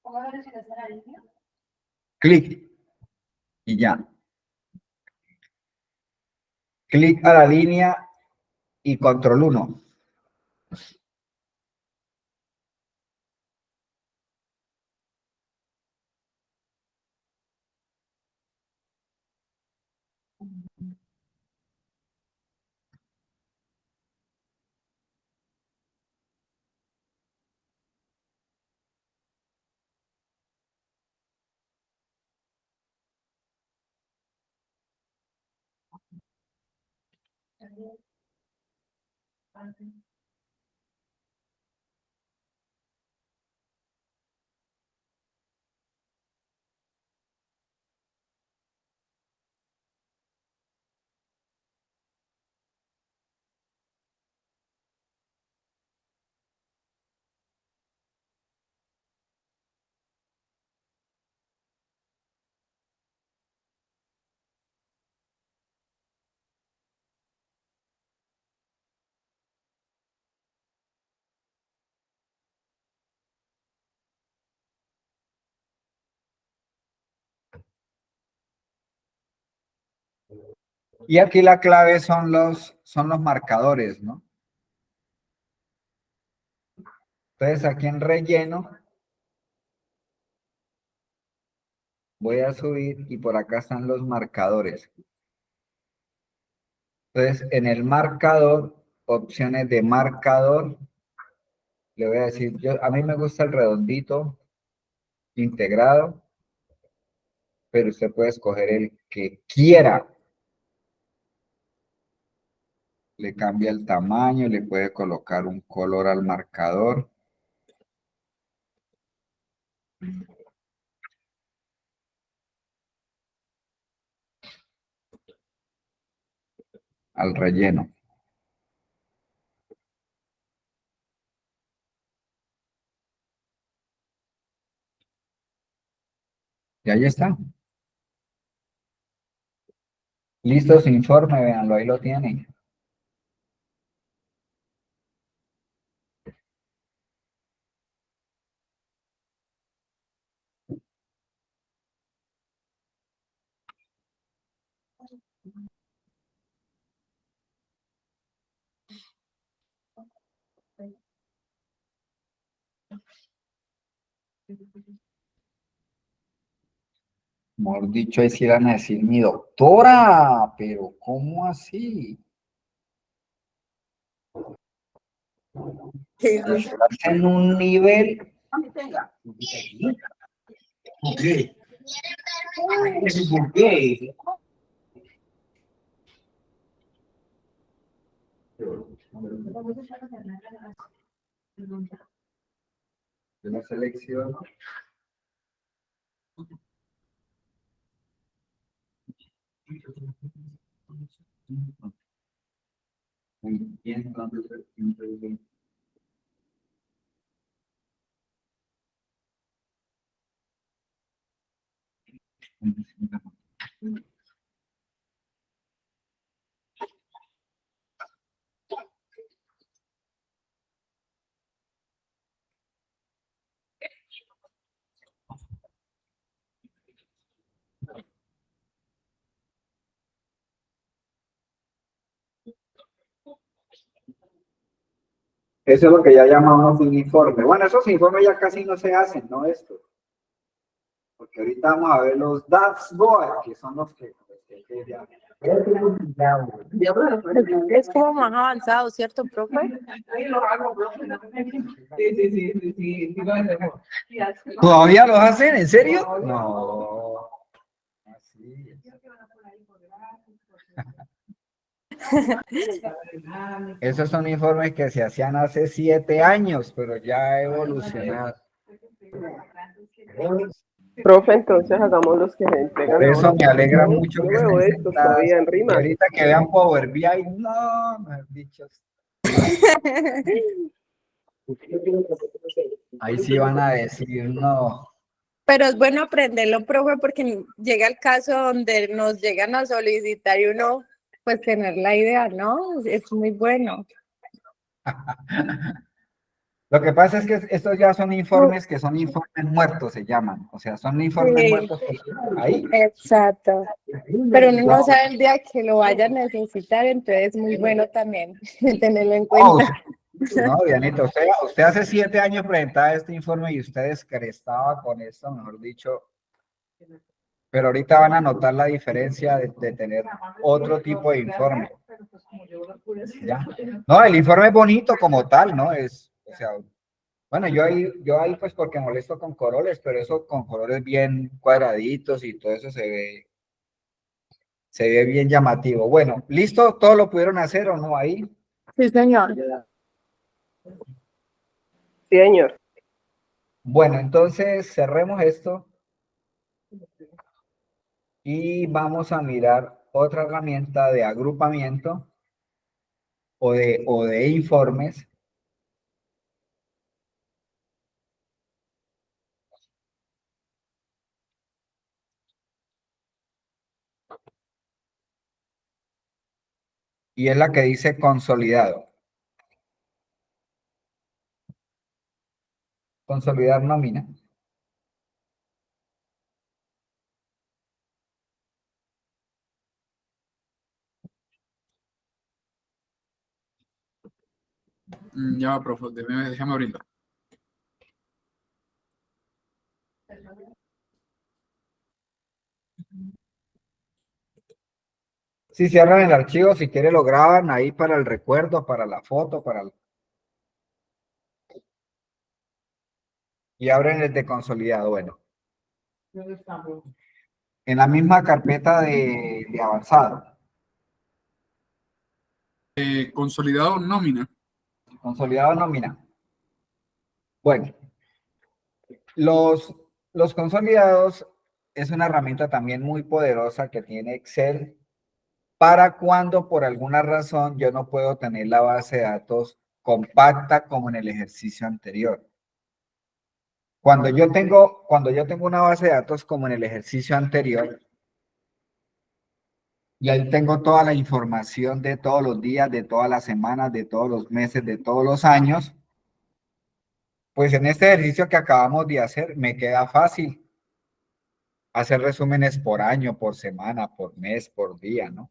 ¿Cómo lo seleccionaste la línea? Clic y ya. Clic a la línea y control 1. Y aquí la clave son los marcadores, ¿no? Entonces aquí en relleno voy a subir y por acá están los marcadores. Entonces en el marcador, opciones de marcador, le voy a decir, a mí me gusta el redondito integrado, pero usted puede escoger el que quiera. Le cambia el tamaño, le puede colocar un color al marcador. Al relleno. Y ahí está. Listo su informe, véanlo, ahí lo tienen. Mejor dicho, ahí sí van a decir mi doctora, pero ¿cómo así? Sí, sí. Estás en un nivel. ¿Por qué? ¿Por qué? De la selección. Muy bien, entonces, eso es lo que ya llamamos un informe. Bueno, esos informes ya casi no se hacen, ¿no? Esto. Porque ahorita vamos a ver los dashboard, que son los que ya. Es como más avanzado, ¿cierto, profe? Sí. ¿Todavía los hacen? ¿En serio? No. Así. Esos son informes que se hacían hace 7 años, pero ya ha evolucionado. Profe, entonces hagamos los que se entregan Por eso ahora. me alegra Yo mucho que veo estén estos sentadas. todavía en Y rimas. ahorita que vean Power BI, no, mejor dicho. Ahí sí van a decir, no. Pero es bueno aprenderlo, profe, porque llega el caso donde nos llegan a solicitar y uno, pues, tener la idea, ¿no? Es muy bueno. Lo que pasa es que estos ya son informes que son informes muertos, se llaman. O sea, son informes Sí, muertos ahí. exacto. Pero uno no sabe el día que lo vaya a necesitar, entonces es muy bueno también tenerlo en Oh, cuenta. no, Dianita, usted hace 7 años presentaba este informe y usted descrestaba con esto, mejor dicho. Pero ahorita van a notar la diferencia de tener otro tipo de informe. ¿Ya? No, el informe es bonito como tal, ¿no? O sea, bueno, yo ahí pues porque molesto con colores, pero eso con colores bien cuadraditos y todo eso se ve bien llamativo. Bueno, ¿listo? ¿Todo lo pudieron hacer o no ahí? Sí, señor. Sí, señor. Bueno, entonces cerremos esto y vamos a mirar otra herramienta de agrupamiento o de informes. Y es la que dice consolidado. Consolidar nómina. Ya va, profe, déjame abrirlo. Si cierran el archivo, si quiere lo graban ahí para el recuerdo, para la foto, y abren el de consolidado. Bueno, ¿Dónde estamos? en la misma carpeta de avanzado. Consolidado nómina. Consolidado nómina. Bueno, los consolidados es una herramienta también muy poderosa que tiene Excel para cuando por alguna razón yo no puedo tener la base de datos compacta como en el ejercicio anterior. Cuando yo tengo una base de datos como en el ejercicio anterior, y ahí tengo toda la información de todos los días, de todas las semanas, de todos los meses, de todos los años, pues en este ejercicio que acabamos de hacer me queda fácil hacer resúmenes por año, por semana, por mes, por día, ¿no?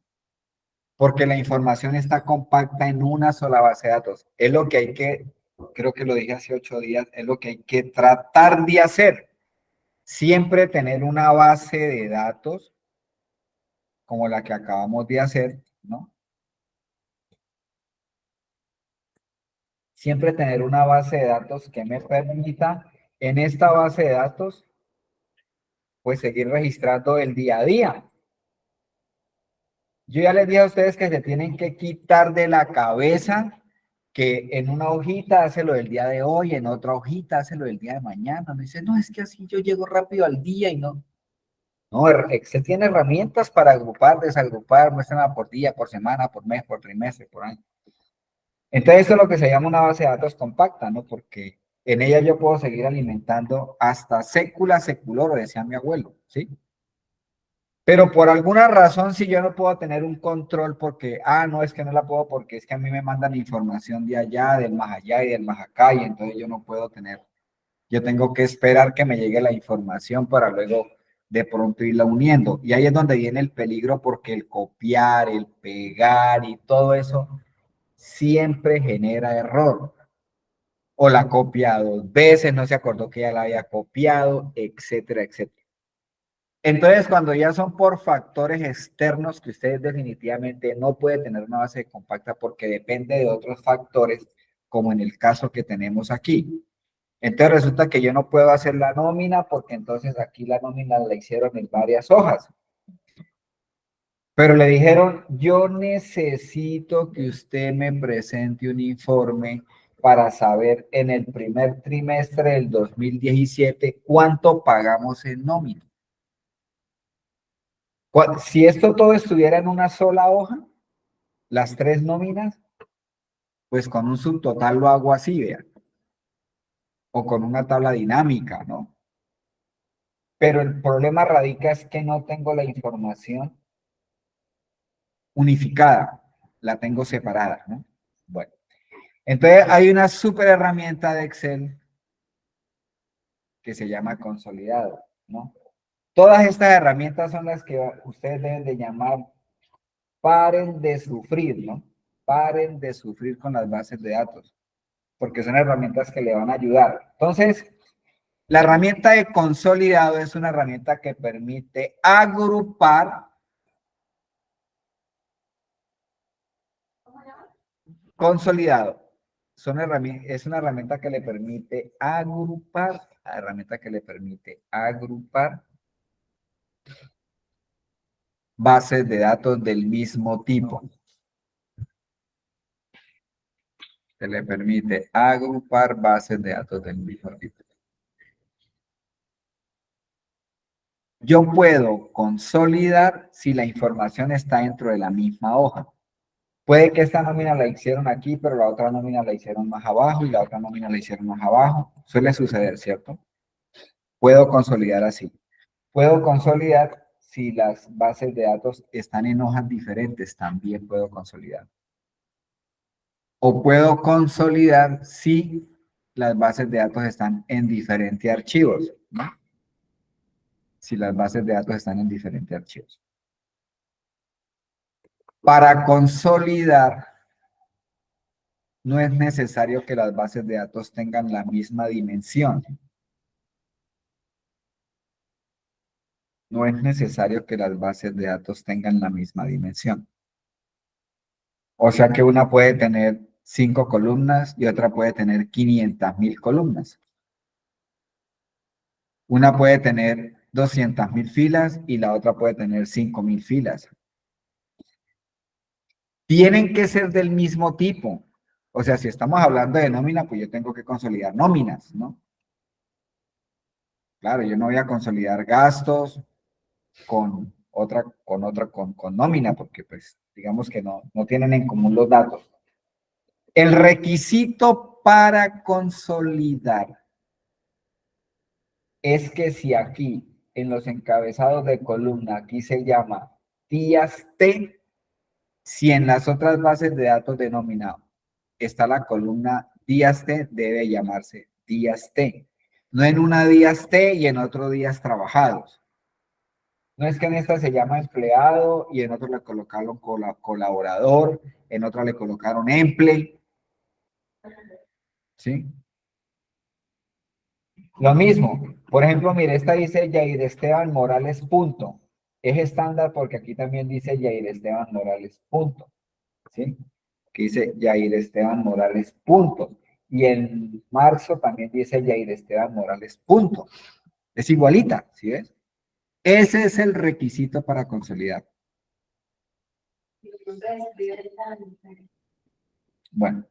Porque la información está compacta en una sola base de datos. Es lo que hay que, creo que lo dije hace 8 días, es lo que hay que tratar de hacer. Siempre tener una base de datos como la que acabamos de hacer, ¿no? Siempre tener una base de datos que me permita en esta base de datos, pues seguir registrando el día a día. Yo ya les dije a ustedes que se tienen que quitar de la cabeza que en una hojita hace lo del día de hoy, en otra hojita hace lo del día de mañana. Me dice, no, es que así yo llego rápido al día y no. No, Excel tiene herramientas para agrupar, desagrupar, muéstrala por día, por semana, por mes, por trimestre, por año. Entonces eso es lo que se llama una base de datos compacta, ¿no? Porque en ella yo puedo seguir alimentando hasta sécula seculoro, decía mi abuelo, ¿sí? Pero por alguna razón, si yo no puedo tener un control porque, no, es que no la puedo porque es que a mí me mandan información de allá, del más allá y del más acá, y entonces yo no puedo tener, yo tengo que esperar que me llegue la información para luego de pronto irla uniendo. Y ahí es donde viene el peligro porque el copiar, el pegar y todo eso siempre genera error. O la copia 2 veces, no se acordó que ya la había copiado, etcétera, etcétera. Entonces, cuando ya son por factores externos que ustedes definitivamente no pueden tener una base compacta porque depende de otros factores, como en el caso que tenemos aquí. Entonces resulta que yo no puedo hacer la nómina porque entonces aquí la nómina la hicieron en varias hojas. Pero le dijeron, yo necesito que usted me presente un informe para saber en el primer trimestre del 2017 cuánto pagamos en nómina. Si esto todo estuviera en una sola hoja, las 3 nóminas, pues con un subtotal lo hago así, vean. O con una tabla dinámica, ¿no? Pero el problema radica es que no tengo la información unificada, la tengo separada, ¿no? Bueno, entonces hay una súper herramienta de Excel que se llama consolidado, ¿no? Todas estas herramientas son las que ustedes deben de llamar paren de sufrir, ¿no? Paren de sufrir con las bases de datos, porque son herramientas que le van a ayudar. Entonces, la herramienta de consolidado es una herramienta que permite agrupar. Consolidado. Es una herramienta que le permite agrupar, bases de datos del mismo tipo. Se le permite agrupar bases de datos del mismo tipo. Yo puedo consolidar si la información está dentro de la misma hoja. Puede que esta nómina la hicieron aquí, pero la otra nómina la hicieron más abajo y la otra nómina la hicieron más abajo. Suele suceder, ¿cierto? Puedo consolidar así. Puedo consolidar si las bases de datos están en hojas diferentes, también puedo consolidar. O puedo consolidar si las bases de datos están en diferentes archivos, ¿no? Si las bases de datos están en diferentes archivos. Para consolidar, no es necesario que las bases de datos tengan la misma dimensión. no es necesario que las bases de datos tengan la misma dimensión. O sea que una puede tener 5 columnas y otra puede tener 500.000 columnas. Una puede tener 200.000 filas y la otra puede tener 5.000 filas. Tienen que ser del mismo tipo. O sea, si estamos hablando de nómina, pues yo tengo que consolidar nóminas, ¿no? Claro, yo no voy a consolidar gastos con nómina, porque pues digamos que no tienen en común los datos. El requisito para consolidar es que si aquí en los encabezados de columna, aquí se llama días T, si en las otras bases de datos de nómina está la columna días T, debe llamarse días T. No en una días T y en otro días trabajados. No es que en esta se llama empleado y en otro le colocaron colaborador, en otra le colocaron emple. ¿Sí? Lo mismo. Por ejemplo, mire, esta dice Yair Esteban Morales punto. Es estándar porque aquí también dice Yair Esteban Morales punto. ¿Sí? Que dice Yair Esteban Morales punto. Y en marzo también dice Yair Esteban Morales punto. Es igualita, ¿sí ves? Ese es el requisito para consolidar. Bueno.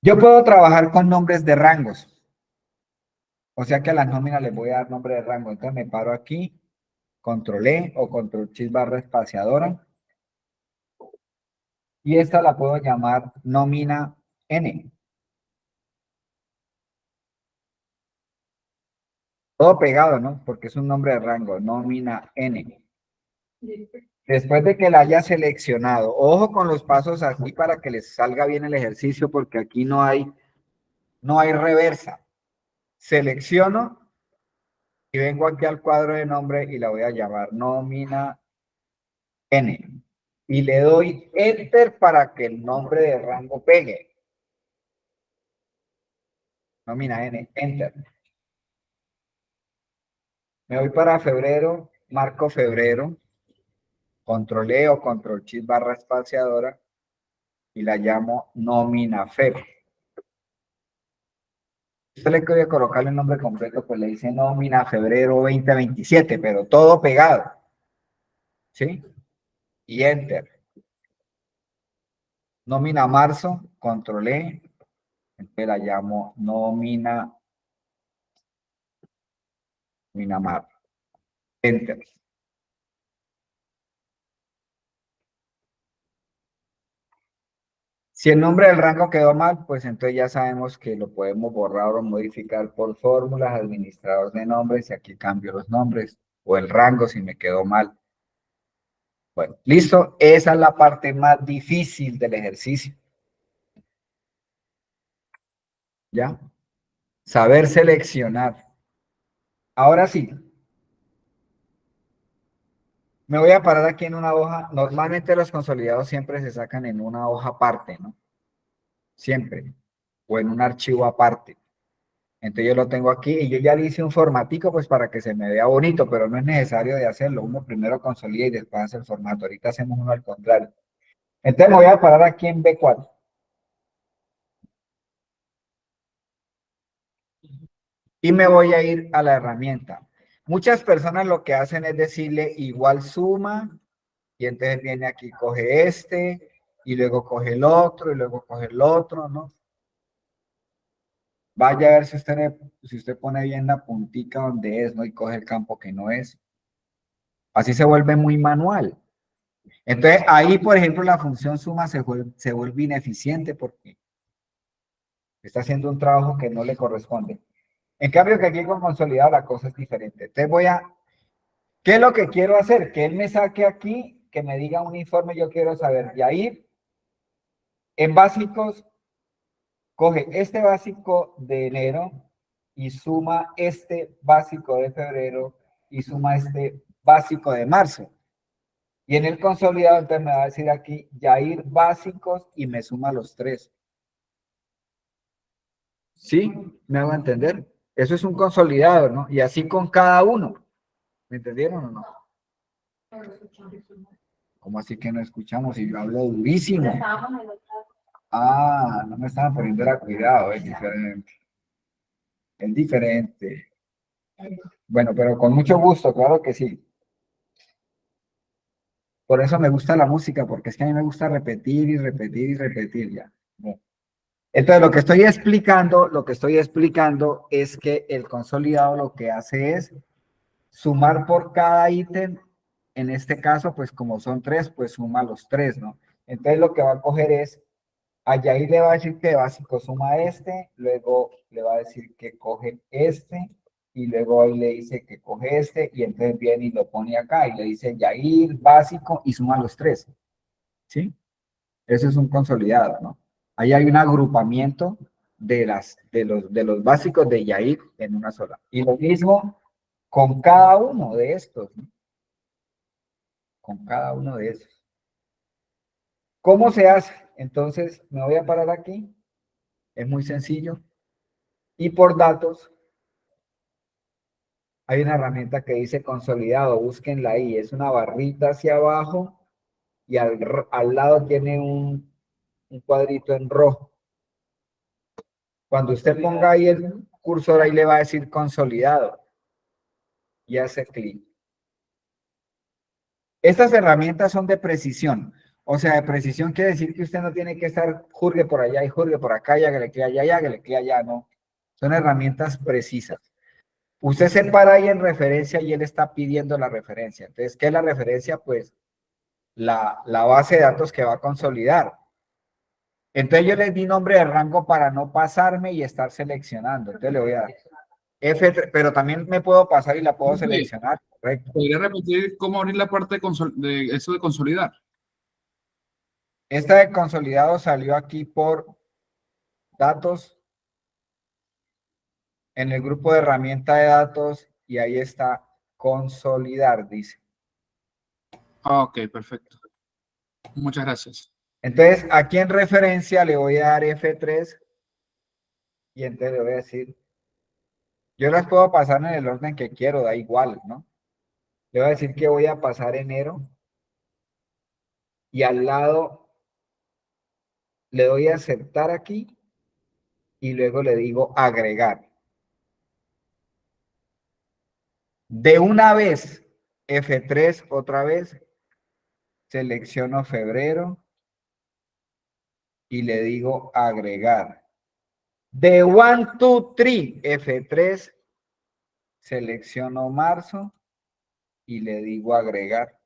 Yo puedo trabajar con nombres de rangos. O sea que a las nóminas les voy a dar nombre de rango. Entonces me paro aquí, control E o control Shift barra espaciadora. Y esta la puedo llamar nómina N. Todo pegado, ¿no? Porque es un nombre de rango, nómina N. Después de que la haya seleccionado, ojo con los pasos aquí para que les salga bien el ejercicio, porque aquí no hay reversa. Selecciono y vengo aquí al cuadro de nombre y la voy a llamar nómina N. Y le doy Enter para que el nombre de rango pegue. Nómina N, Enter. Me voy para febrero, marco febrero, control E o control Shift barra espaciadora y la llamo nómina Feb. Si usted le quiere colocarle el nombre completo, pues le dice nómina febrero 2027, pero todo pegado. ¿Sí? Y Enter. Nómina marzo, control E, entonces la llamo nómina marzo. Enter. Si el nombre del rango quedó mal, pues entonces ya sabemos que lo podemos borrar o modificar por fórmulas, administrador de nombres, y aquí cambio los nombres, o el rango si me quedó mal. Bueno, listo. Esa es la parte más difícil del ejercicio. ¿Ya? Saber seleccionar. Ahora sí. Me voy a parar aquí en una hoja. Normalmente los consolidados siempre se sacan en una hoja aparte, ¿no? Siempre. O en un archivo aparte. Entonces yo lo tengo aquí y yo ya le hice un formatico pues para que se me vea bonito, pero no es necesario de hacerlo. Uno primero consolida y después hace el formato. Ahorita hacemos uno al contrario. Entonces me voy a parar aquí en B4. Y me voy a ir a la herramienta. Muchas personas lo que hacen es decirle igual suma y entonces viene aquí, coge este y luego coge el otro y luego coge el otro, ¿no? Vaya a ver si usted pone bien la puntica donde es, ¿no? Y coge el campo que no es. Así se vuelve muy manual. Entonces, ahí, por ejemplo, la función suma se vuelve ineficiente porque está haciendo un trabajo que no le corresponde. En cambio, que aquí con consolidado la cosa es diferente. Entonces ¿qué es lo que quiero hacer? Que él me saque aquí, que me diga un informe, yo quiero saber. Y ahí, en básicos, coge este básico de enero y suma este básico de febrero y suma este básico de marzo. Y en el consolidado, entonces me va a decir aquí, Yair básicos y me suma los 3. ¿Sí? ¿Me hago entender? Eso es un consolidado, ¿no? Y así con cada uno. ¿Me entendieron o no? ¿Cómo así que no escuchamos? Si yo hablo durísimo. Ah, no me estaban poniendo la cuidado, es diferente. Es diferente. Bueno, pero con mucho gusto, claro que sí. Por eso me gusta la música, porque es que a mí me gusta repetir y repetir y repetir ya. Bueno. Entonces, lo que estoy explicando es que el consolidado lo que hace es sumar por cada ítem. En este caso, pues como son 3, pues suma los 3, ¿no? Entonces, lo que va a coger es, a Yair le va a decir que de básico suma este, luego le va a decir que coge este, y luego ahí le dice que coge este, y entonces viene y lo pone acá, y le dice Yair, básico, y suma los 3, ¿sí? Eso es un consolidado, ¿no? Ahí hay un agrupamiento de los básicos de Yair en una sola. Y lo mismo con cada uno de estos, ¿no? Con cada uno de esos. ¿Cómo se hace? Entonces, me voy a parar aquí. Es muy sencillo. Y por datos, hay una herramienta que dice consolidado. Búsquenla ahí. Es una barrita hacia abajo y al lado tiene un cuadrito en rojo. Cuando usted ponga ahí el cursor, ahí le va a decir consolidado. Y hace clic. Estas herramientas son de precisión. O sea, de precisión quiere decir que usted no tiene que estar jurgue por allá y jurgue por acá, y hágale clic allá, y hágale clic allá, no. Son herramientas precisas. Usted se para ahí en referencia y él está pidiendo la referencia. Entonces, ¿qué es la referencia? Pues la base de datos que va a consolidar. Entonces yo le di nombre de rango para no pasarme y estar seleccionando. Entonces le voy a dar F3, pero también me puedo pasar y la puedo Sí. seleccionar, correcto. ¿Podría repetir cómo abrir la parte de eso de consolidar? Esta de consolidado salió aquí por datos, en el grupo de herramienta de datos, y ahí está consolidar, dice. Ah, ok, perfecto. Muchas gracias. Entonces, aquí en referencia le voy a dar F3 y entonces le voy a decir, yo las puedo pasar en el orden que quiero, da igual, ¿no? Le voy a decir que voy a pasar enero y al lado le doy a aceptar aquí y luego le digo agregar. De una vez, F3 otra vez, selecciono febrero y le digo agregar. De 1, 2, 3, F3, selecciono marzo y le digo agregar.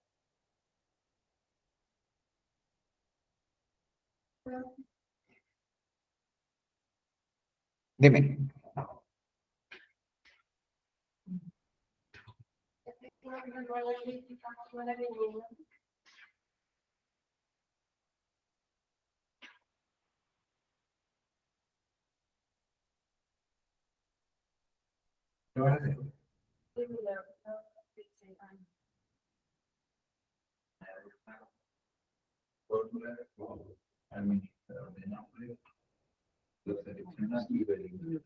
Dime. Administrador de nombre, lo selecciona y verifica.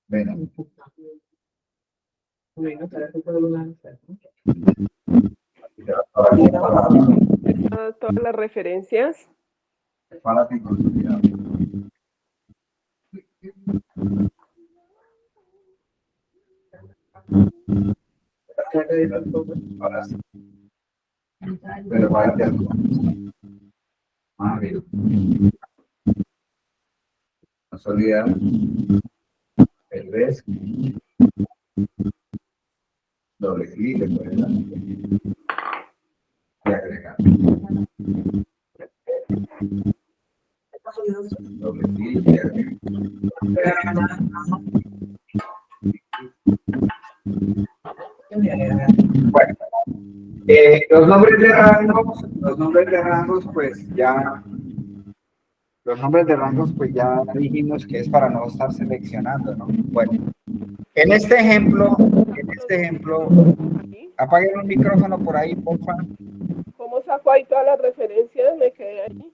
Bueno, Todas las referencias. para ti consolidado. Ahora sí. Pero para ti algo. Ah, bien. Consolidar. El ves. Doble clic, le puedes dar. Y agregar. Doble tilde. Bueno, los nombres de rangos, pues ya dijimos que es para no estar seleccionando, ¿no? Bueno, en este ejemplo, Aquí. apaguen un micrófono por ahí, porfa. ¿Cómo saco ahí todas las referencias? Me quedé ahí.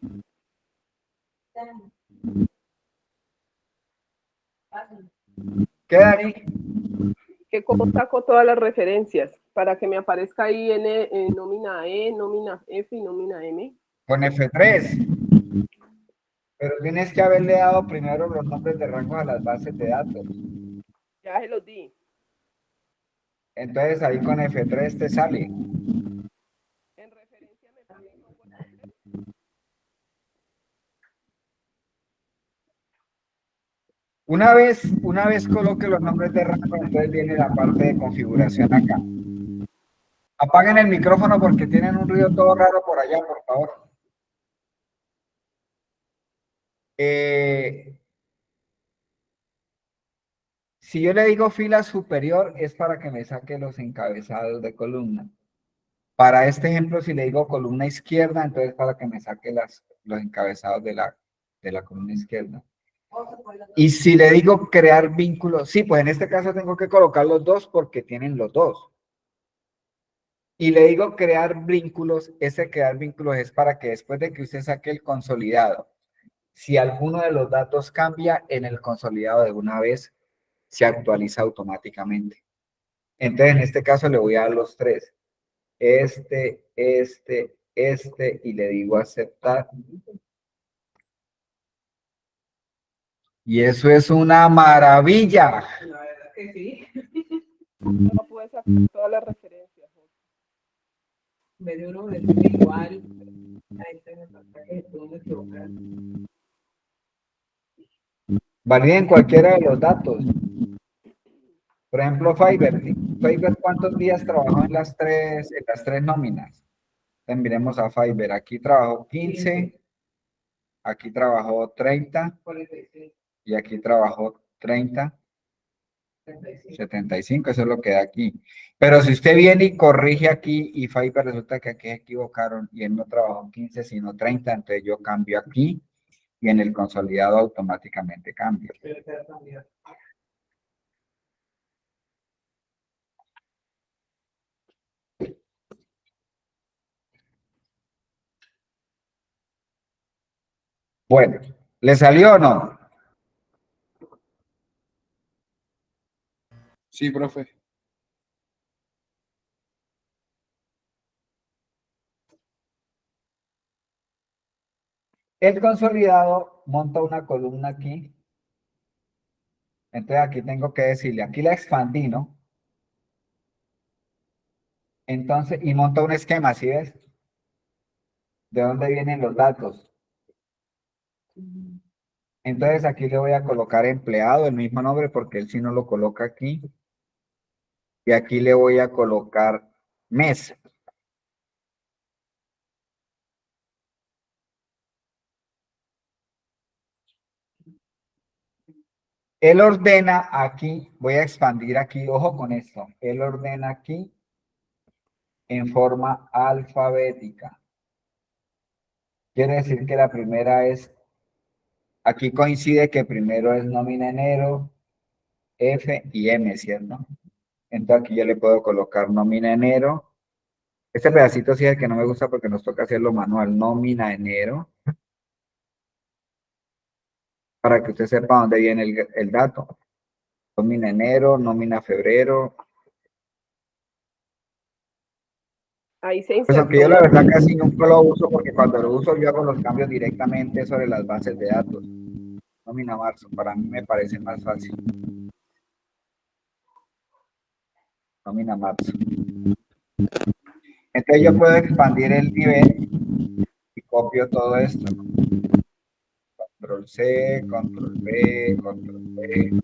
¿Qué, Dani? ¿Que cómo saco todas las referencias? Para que me aparezca ahí en nómina E, nómina F y nómina M. Con F3. Pero tienes que haberle dado primero los nombres de rangos a las bases de datos. Ya se los di. Entonces ahí con F3 te sale. En referencia me pongo y pongo F3. Una vez coloque los nombres de rango, entonces viene la parte de configuración acá. Apaguen el micrófono porque tienen un ruido todo raro por allá, por favor. Si yo le digo fila superior, es para que me saque los encabezados de columna. Para este ejemplo, si le digo columna izquierda, entonces para que me saque los encabezados de la columna izquierda. Y si le digo crear vínculos, sí, pues en este caso tengo que colocar los dos porque tienen los dos. Y le digo crear vínculos, ese crear vínculos es para que después de que usted saque el consolidado, si alguno de los datos cambia en el consolidado de una vez, se actualiza automáticamente. Entonces, en este caso le voy a dar los tres. Este, y le digo aceptar. Y eso es una maravilla. La verdad que sí. No puedes sacar todas las referencias. En vez de uno decir igual, ahí se me pasa que tú me equivocas. Validen cualquiera de los datos. Por ejemplo, Fiverr. Fiverr, ¿cuántos días trabajó en las tres nóminas? Entonces, miremos a Fiverr. Aquí trabajó 15, aquí trabajó 30 y aquí trabajó 30, 75, eso es lo que da aquí. Pero si usted viene y corrige aquí y Fiverr resulta que aquí se equivocaron y él no trabajó 15 sino 30, entonces yo cambio aquí y en el consolidado automáticamente cambia. Bueno, ¿le salió o no? Sí, profe. El consolidado monta una columna aquí. Entonces aquí tengo que decirle, aquí la expandí, ¿no? Entonces, y monta un esquema, ¿sí ves? ¿De dónde vienen los datos? Entonces aquí le voy a colocar empleado, el mismo nombre, porque él sí no lo coloca aquí. Y aquí le voy a colocar mes. Él ordena aquí, voy a expandir aquí, ojo con esto. Él ordena aquí en forma alfabética. Quiere decir que la primera es, aquí coincide que primero es nómina enero, F y M, ¿cierto? Entonces aquí yo le puedo colocar nómina enero. Este pedacito sí es el que no me gusta porque nos toca hacerlo manual. Nómina enero. Para que usted sepa dónde viene el dato. Nómina enero, nómina febrero. Ahí se Pues aunque insertó yo la una. verdad casi nunca lo uso porque cuando lo uso yo hago los cambios directamente sobre las bases de datos. Nómina marzo, para mí me parece más fácil. Nómina marzo. Entonces yo puedo expandir el nivel y copio todo esto. Control C, control V, control V.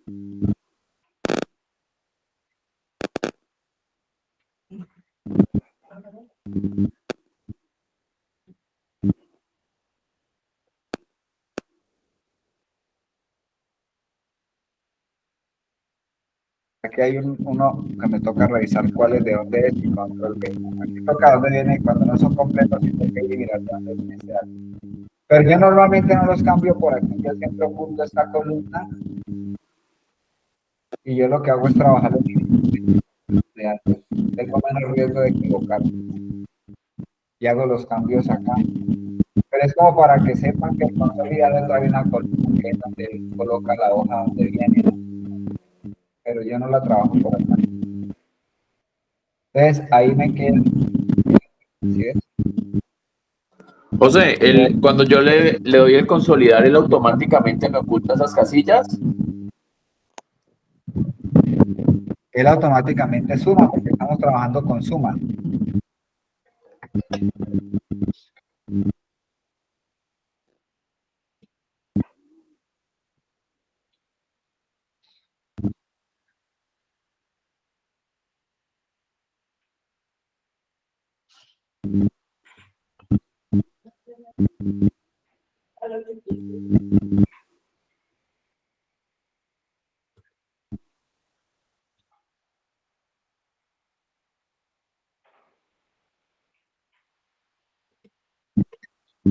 aquí hay uno que me toca revisar cuál es de dónde es y control B. Aquí toca dónde viene y cuando no son completos, sí tengo que ir y mirar de dónde viene ese dato. Pero yo normalmente no los cambio por aquí, yo siempre oculto esta columna y yo lo que hago es trabajar de datos. Tengo menos riesgo de equivocarme y hago los cambios acá. Pero es como para que sepan que el consolidado trae una columna que es donde él coloca la hoja donde viene, pero yo no la trabajo por acá. Entonces ahí me queda. ¿Sí ves? José, cuando yo le doy el consolidar, él automáticamente me oculta esas casillas. Él automáticamente suma porque estamos trabajando con suma.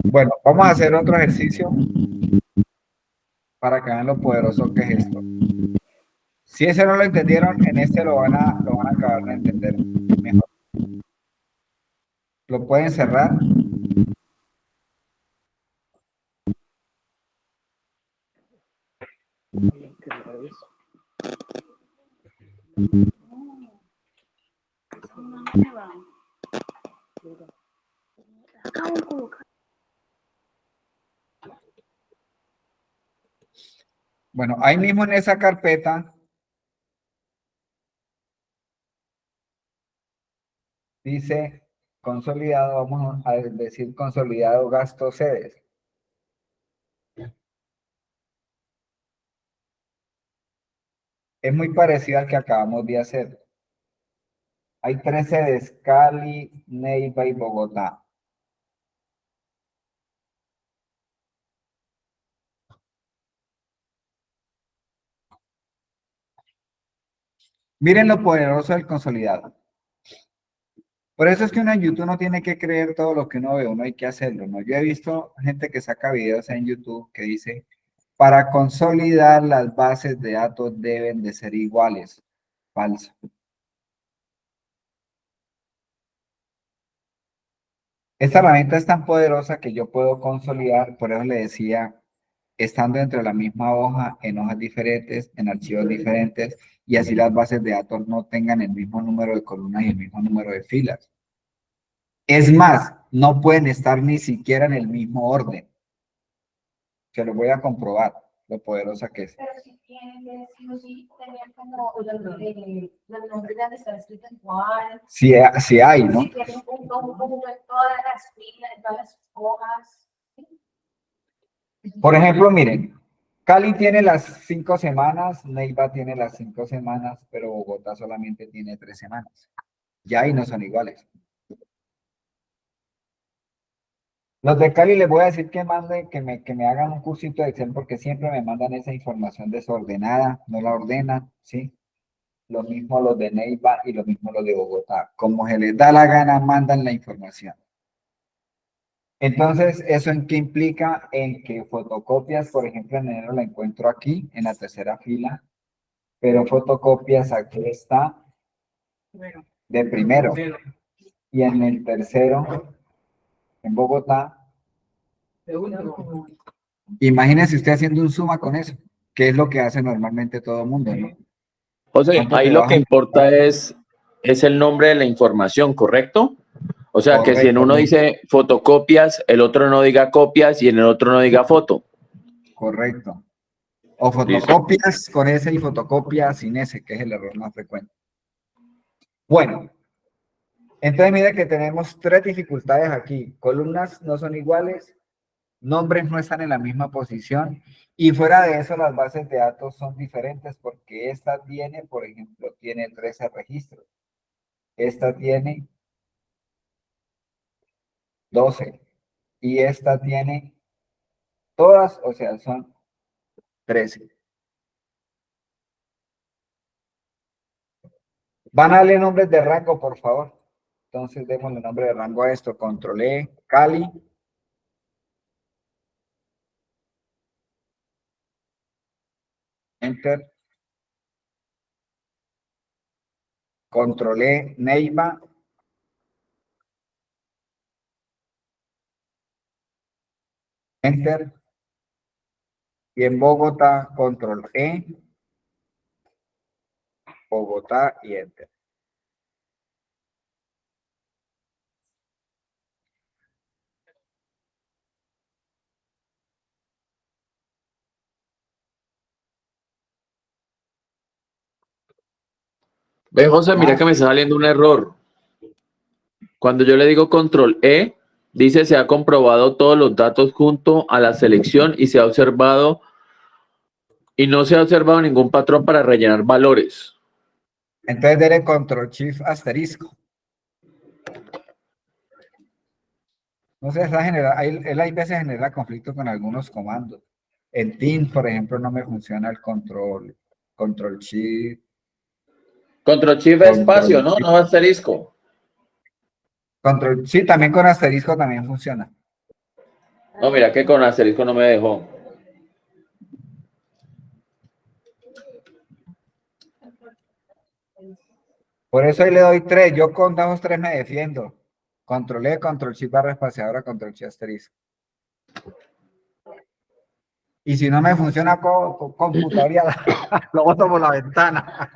Bueno, vamos a hacer otro ejercicio para que vean lo poderoso que es esto. Si ese no lo entendieron, en este lo van a acabar de entender mejor. Lo pueden cerrar. Bueno, ahí mismo en esa carpeta dice consolidado, vamos a decir consolidado gastos sedes. Es muy parecido al que acabamos de hacer. Hay 3 sedes, Cali, Neiva y Bogotá. Miren lo poderoso del consolidado. Por eso es que uno en YouTube no tiene que creer todo lo que uno ve, uno hay que hacerlo, ¿no? Yo he visto gente que saca videos en YouTube que dice, para consolidar las bases de datos deben de ser iguales. Falso. Esta herramienta es tan poderosa que yo puedo consolidar, por eso le decía, estando dentro de la misma hoja, en hojas diferentes, en archivos diferentes, y así las bases de datos no tengan el mismo número de columnas y el mismo número de filas. Es más, no pueden estar ni siquiera en el mismo orden. Se lo voy a comprobar, lo poderosa que es. Pero si tienen que sí o sí tener como los nombres de estar escritos igual. Si hay, ¿no? Si tienen un punto en todas las filas, en todas las hojas. Por ejemplo, miren, Cali tiene las 5 semanas, Neiva tiene las 5 semanas, pero Bogotá solamente tiene 3 semanas. Ya ahí no son iguales. Los de Cali les voy a decir que manden, que me hagan un cursito de Excel porque siempre me mandan esa información desordenada, no la ordenan, ¿sí? Lo mismo los de Neiva y lo mismo los de Bogotá. Como se les da la gana, mandan la información. Entonces, ¿eso en qué implica? En que fotocopias, por ejemplo, en enero la encuentro aquí, en la tercera fila, pero fotocopias aquí está de primero. Y en el tercero, en Bogotá, imagínese usted haciendo un suma con eso, que es lo que hace normalmente todo el mundo, ¿no? José, ¿Cuánto ahí te lo que baja? importa es el nombre de la información, ¿correcto? O sea, que si en uno Correcto, dice fotocopias, el otro no diga copias y en el otro no diga foto. correcto. O Listo. fotocopias con ese y fotocopias sin ese, que es el error más frecuente. Bueno, entonces mire que tenemos 3 dificultades aquí. Columnas no son iguales, nombres no están en la misma posición y fuera de eso las bases de datos son diferentes porque esta tiene, por ejemplo, tiene 13 registros. Esta tiene 12 y esta tiene todas, o sea, son 13. Van a darle nombres de rango, por favor. Entonces, démosle nombre de rango a esto. Control E, Cali. Enter. Control E, Neiva. Enter. Y en Bogotá, control E, Bogotá y enter. Ve, José, mira Ah. que me está saliendo un error. Cuando yo le digo control E, dice se ha comprobado todos los datos junto a la selección y se ha observado y no se ha observado ningún patrón para rellenar valores. Entonces, dele control shift asterisco. No sé, él hay veces genera conflicto con algunos comandos. En Teams, por ejemplo, no me funciona el control shift. Control shift Control espacio, ¿no? shift. No asterisco. Sí, también con asterisco también funciona. No, mira que con asterisco no me dejó. Por eso ahí le doy 3. Yo con 2 o 3 me defiendo. Control E, control shift barra espaciadora, control shift asterisco. Y si no me funciona con computadora, lo boto por la ventana.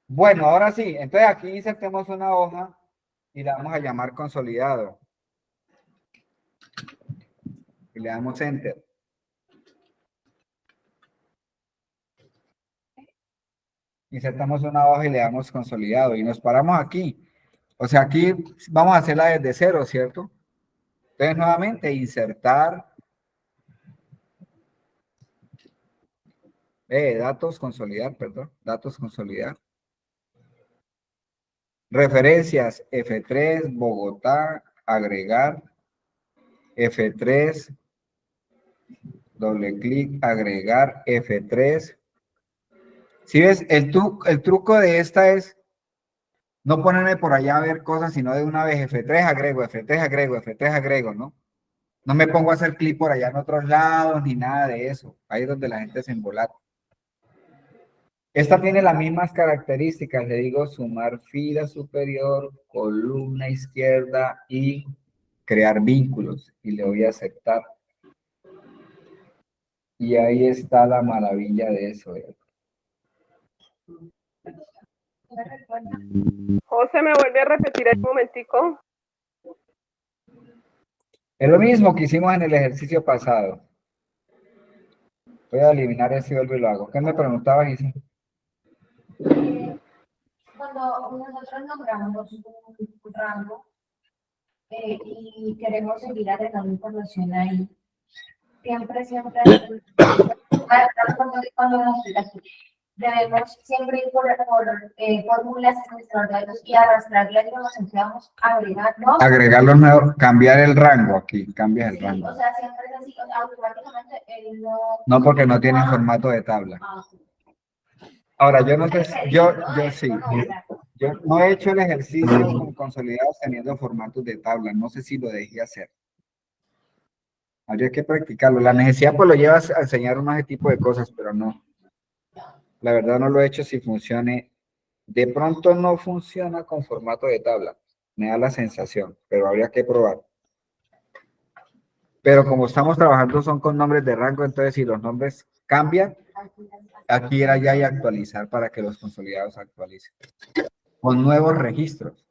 Bueno, ahora sí. Entonces aquí insertemos una hoja y la vamos a llamar consolidado. Y le damos enter. Insertamos una hoja y le damos consolidado. Y nos paramos aquí. O sea, aquí vamos a hacerla desde cero, ¿cierto? Entonces, nuevamente, insertar. Datos, consolidar, perdón. Datos, consolidar. Referencias, F3, Bogotá, agregar. F3, doble clic, agregar, F3. Si ves, el truco de esta es no ponerme por allá a ver cosas, sino de una vez F3 agrego, F3 agrego, F3 agrego, ¿no? No me pongo a hacer clic por allá en otros lados, ni nada de eso. Ahí es donde la gente se embolata. Esta tiene las mismas características, le digo sumar fila superior, columna izquierda y crear vínculos. Y le voy a aceptar. Y ahí está la maravilla de eso. José, ¿me vuelve a repetir un momentico? Es lo mismo que hicimos en el ejercicio pasado. Voy a eliminar ese y vuelvo y lo hago. ¿Qué me preguntabas, Isa? Cuando nosotros nombramos un rango y queremos seguir agregando información ahí, siempre, cuando nos debemos siempre ir por fórmulas en nuestros datos y arrastrar la información que vamos a agregar, ¿no? Agregar los nuevos, cambiar el rango aquí, cambias el Sí, rango. o sea, siempre es así, o sea, automáticamente él no... No, porque no tiene formato de tabla. Ahora, yo no sé, yo sí. Yo no he hecho el ejercicio con consolidados teniendo formatos de tabla. No sé si lo dejé hacer. Habría que practicarlo. La necesidad pues lo lleva a enseñar ese tipo de cosas, pero no. La verdad no lo he hecho si funcione. De pronto no funciona con formato de tabla. Me da la sensación, pero habría que probar. Pero como estamos trabajando son con nombres de rango, entonces si los nombres cambian, aquí era ya y actualizar para que los consolidados actualicen. Con nuevos registros.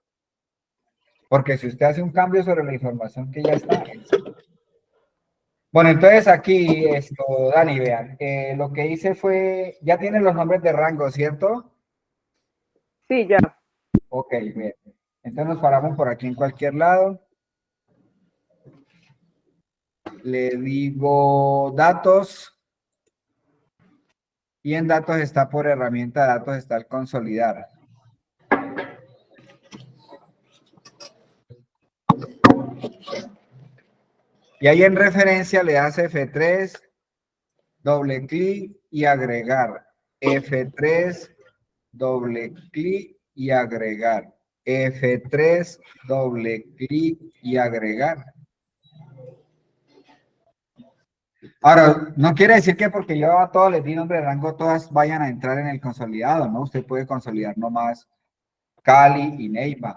Porque si usted hace un cambio sobre la información que ya está. Bueno, entonces aquí, Dani, vean, lo que hice fue, ya tienen los nombres de rango, ¿cierto? Sí, ya. Ok, bien. Entonces nos paramos por aquí en cualquier lado. Le digo datos. Y en datos está por herramienta de datos, está el consolidar. Y ahí en referencia le das F3, doble clic y agregar. F3, doble clic y agregar. F3, doble clic y agregar. Ahora, no quiere decir que porque yo a todos les di nombre de rango, todas vayan a entrar en el consolidado, ¿no? Usted puede consolidar nomás Cali y Neiva,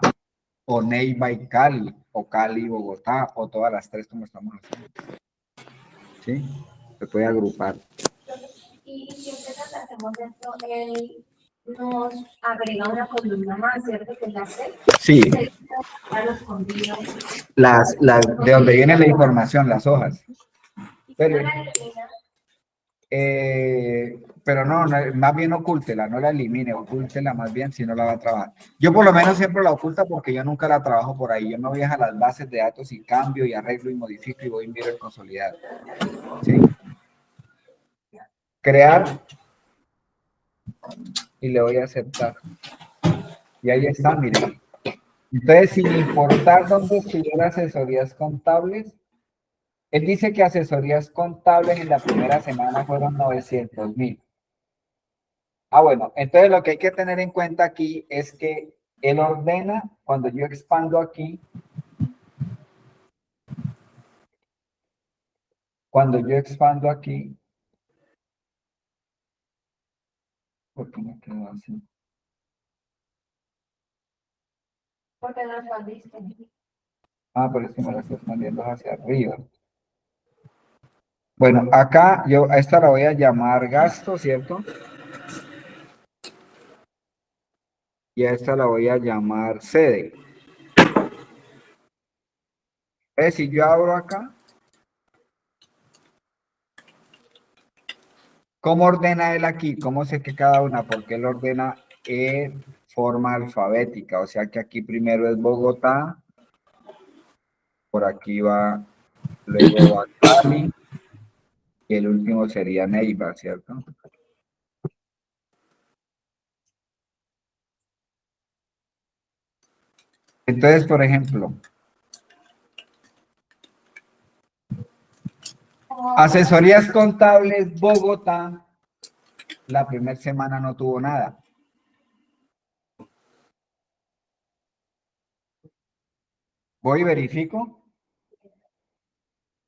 o Neiva y Cali, o Cali y Bogotá, o todas las tres como estamos haciendo. ¿Sí? Se puede agrupar. Y siempre que hacemos esto, él nos agrega una columna más, ¿cierto? Que es la C. Sí, A los convidos. de donde viene la información, las hojas. Pero, pero no, más bien ocúltela, no la elimine, ocúltela más bien si no la va a trabajar. Yo por lo menos siempre la oculto porque yo nunca la trabajo por ahí. Yo me voy a las bases de datos y cambio y arreglo y modifico y voy y miro el consolidado. ¿Sí? Crear y le voy a aceptar. Y ahí está, miren. Entonces, sin importar dónde estuviera asesorías contables, él dice que asesorías contables en la primera semana fueron 900,000. Ah, bueno, entonces lo que hay que tener en cuenta aquí es que él ordena, cuando yo expando aquí, ¿por qué me quedó así? Porque no lo viste. Ah, pero es que me la estoy expandiendo hacia arriba. Bueno, acá yo a esta la voy a llamar gasto, ¿cierto? Y a esta la voy a llamar sede. Si yo abro acá, ¿cómo ordena él aquí? ¿Cómo sé que cada una? Porque él ordena en forma alfabética. O sea que aquí primero es Bogotá. Por aquí va, luego va Cali. Y el último sería Neiva, ¿cierto? Entonces, por ejemplo, asesorías contables Bogotá, la primera semana no tuvo nada. Voy y verifico.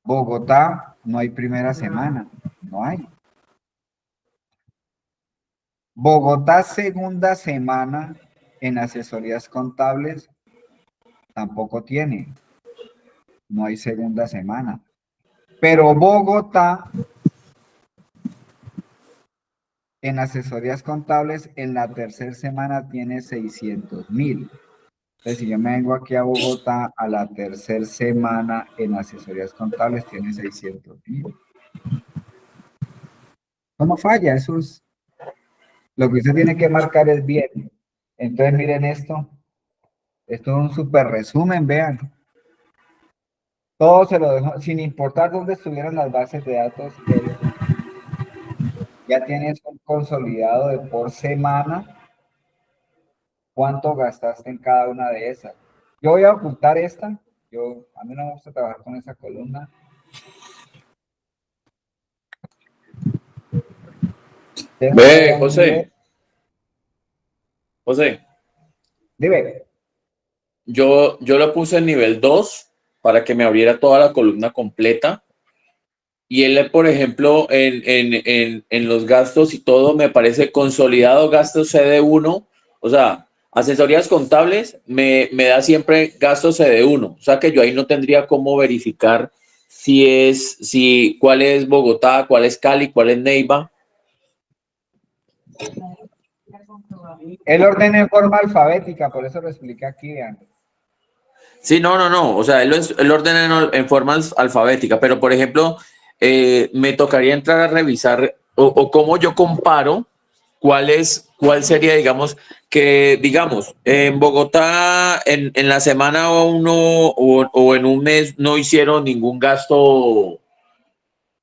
Bogotá, no hay primera semana, no hay. Bogotá, segunda semana en asesorías contables, tampoco tiene. No hay segunda semana. Pero Bogotá, en asesorías contables, en la tercera semana tiene 600,000. Entonces, si yo me vengo aquí a Bogotá, a la tercera semana en asesorías contables tiene 600,000. No falla, eso es lo que usted tiene que marcar es bien. Entonces, miren esto. Esto es un súper resumen, vean. Todo se lo dejo, sin importar dónde estuvieran las bases de datos, ya tienes un consolidado de por semana cuánto gastaste en cada una de esas. Yo voy a ocultar esta. A mí no me gusta trabajar con esa columna. Ve, José. José, Dime. yo lo puse en nivel 2 para que me abriera toda la columna completa. Y él, por ejemplo, en los gastos y todo, me parece consolidado gastos CD1. O sea, asesorías contables me da siempre gastos CD1. O sea que yo ahí no tendría cómo verificar cuál es Bogotá, cuál es Cali, cuál es Neiva. Él ordena en forma alfabética, por eso lo expliqué aquí, vean. Sí, no. O sea, él ordena en forma alfabética, pero por ejemplo, me tocaría entrar a revisar o cómo yo comparo cuál sería, digamos, en Bogotá en la semana 1 o en un mes no hicieron ningún gasto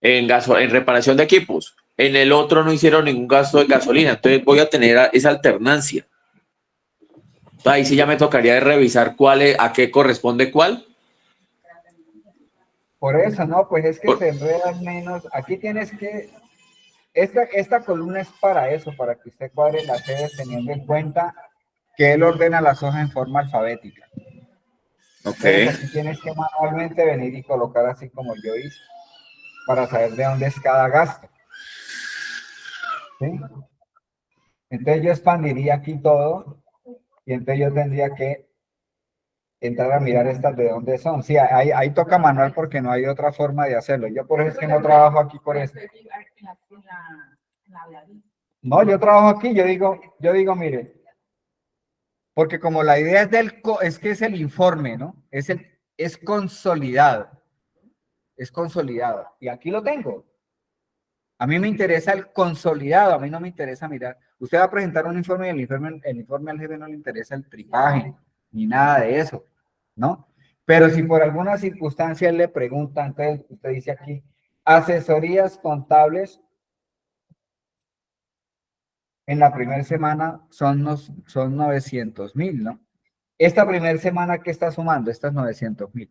en reparación de equipos. En el otro no hicieron ningún gasto de gasolina. Entonces voy a tener esa alternancia. Ahí sí ya me tocaría revisar a qué corresponde cuál. Por eso, ¿no? Pues es que te enredas menos. Aquí tienes que esta columna es para eso, para que usted cuadre las sedes teniendo en cuenta que él ordena las hojas en forma alfabética. Ok. Entonces aquí tienes que manualmente venir y colocar así como yo hice, para saber de dónde es cada gasto. ¿Sí? Entonces yo expandiría aquí todo y entonces yo tendría que entrar a mirar estas de dónde son. Sí, ahí toca manual porque no hay otra forma de hacerlo. Yo por eso es que no trabajo aquí por esto. No, yo trabajo aquí, yo digo, mire, porque como la idea es que es el informe, ¿no? Es consolidado, es consolidado. Y aquí lo tengo. A mí me interesa el consolidado, a mí no me interesa mirar. Usted va a presentar un informe y el informe al jefe no le interesa el tripaje, ni nada de eso, ¿no? Pero si por alguna circunstancia él le pregunta, entonces usted dice aquí, asesorías contables en la primera semana son 900.000, ¿no? Esta primera semana, ¿qué está sumando? Estas 900.000.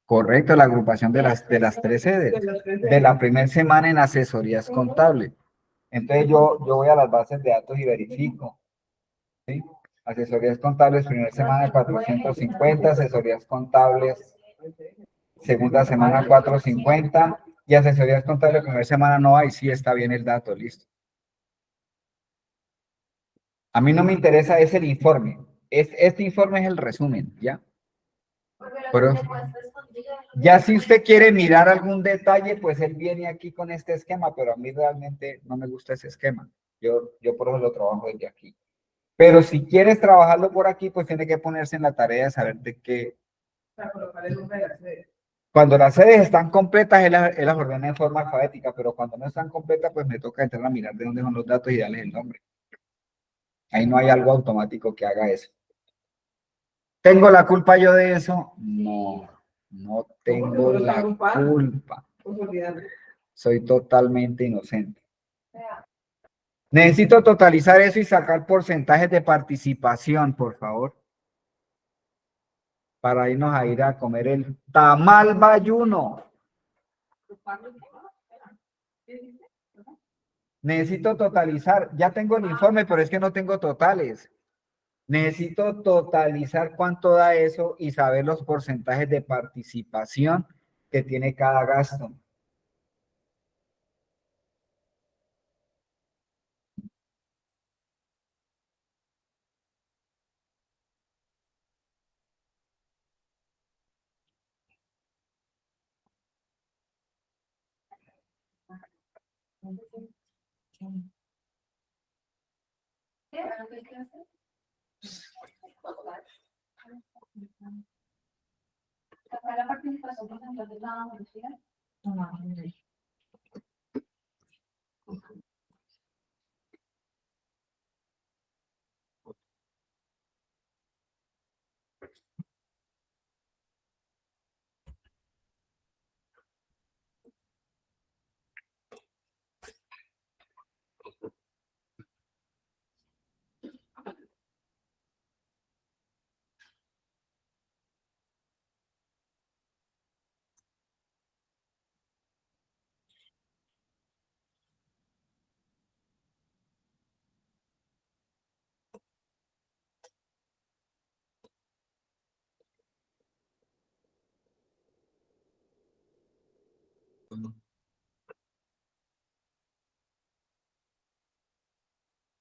Correcto, la agrupación de las 3 sedes, de la primera semana en asesorías contables. Entonces yo voy a las bases de datos y verifico, ¿sí? Asesorías contables, primera semana 450, asesorías contables, segunda semana 450, y asesorías contables, primera semana no hay, sí está bien el dato, listo. A mí no me interesa, es el informe. Este informe es el resumen, ¿ya? Pero ya si usted quiere mirar algún detalle, pues él viene aquí con este esquema, pero a mí realmente no me gusta ese esquema. Yo por eso lo trabajo desde aquí. Pero si quieres trabajarlo por aquí, pues tiene que ponerse en la tarea de saber de qué. Para colocar el nombre de la sede. Cuando las sedes están completas, él las ordena en forma alfabética, pero cuando no están completas, pues me toca entrar a mirar de dónde son los datos y darles el nombre. Ahí no hay algo automático que haga eso. ¿Tengo la culpa yo de eso? No, no tengo la culpa. Soy totalmente inocente. Necesito totalizar eso y sacar porcentajes de participación, por favor. Para irnos a ir a comer el tamal bayuno. Necesito totalizar. Ya tengo el informe, pero es que no tengo totales. Necesito totalizar cuánto da eso y saber los porcentajes de participación que tiene cada gasto. La participación porcentual de la universidad.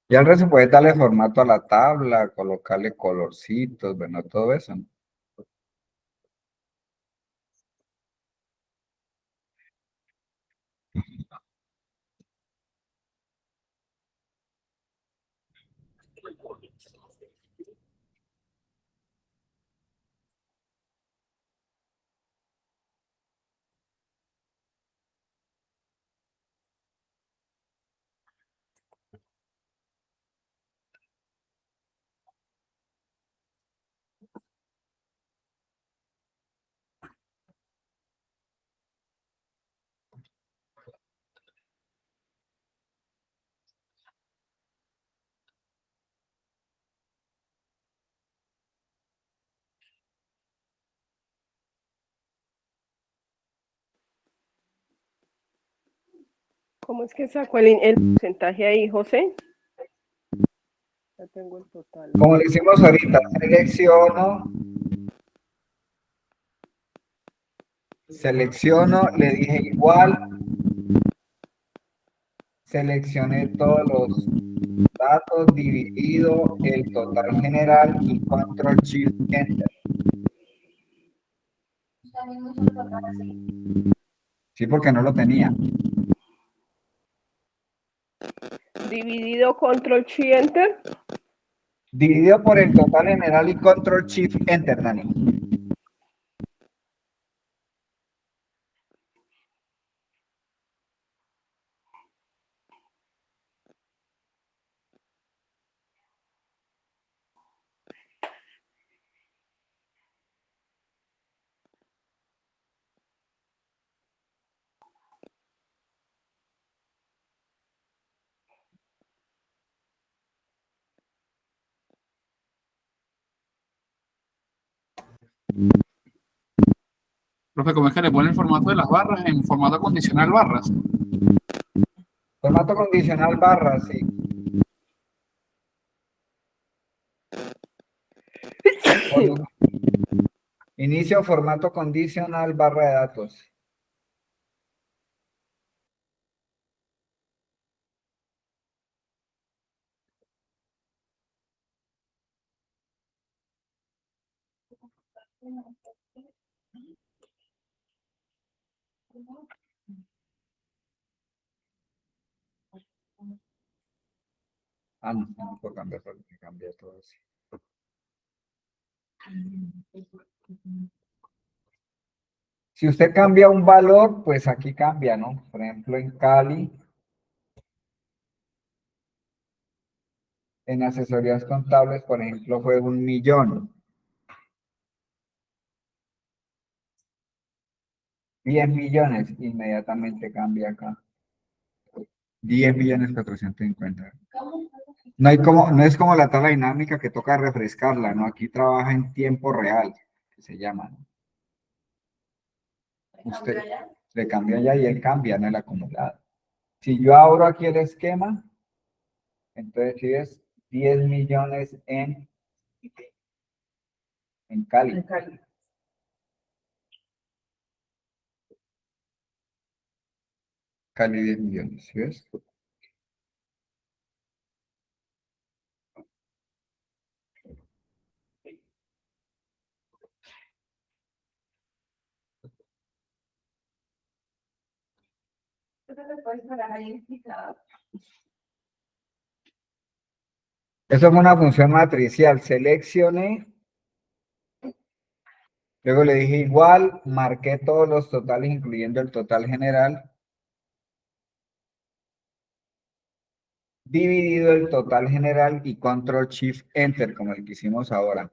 Ya el resto puede darle formato a la tabla, colocarle colorcitos, bueno, todo eso, ¿no? ¿Cómo es que sacó el porcentaje ahí, José? Ya tengo el total. Como lo hicimos ahorita, selecciono, le dije igual, seleccioné todos los datos, dividido el total general y control shift enter. También mucho total así. Sí, porque no lo tenía. Dividido control chi enter. Dividido por el total general y control shift enter, Dani. Profe, ¿cómo es que le pone el formato de las barras en formato condicional barras? Formato condicional barra, sí. Inicio formato condicional barra de datos. Ah, no, no puedo cambiar porque cambié todo así. Si usted cambia un valor, pues aquí cambia, ¿no? Por ejemplo, en Cali, en asesorías contables, por ejemplo, fue 1.000.000. 10.000.000, inmediatamente cambia acá. 10.450.000. No hay como, no es como la tabla dinámica que toca refrescarla, ¿no? Aquí trabaja en tiempo real, que se llama, ¿no? Usted le cambia ya y él cambia, no el acumulado. Si yo abro aquí el esquema, entonces si es 10.000.000 en Cali. En Cali. Cali 10.000.000, ¿sí ves? Entonces, después para ahí explicado. Eso es una función matricial. Seleccioné, luego le dije igual, marqué todos los totales, incluyendo el total general, dividido el total general y control shift enter, como el que hicimos ahora.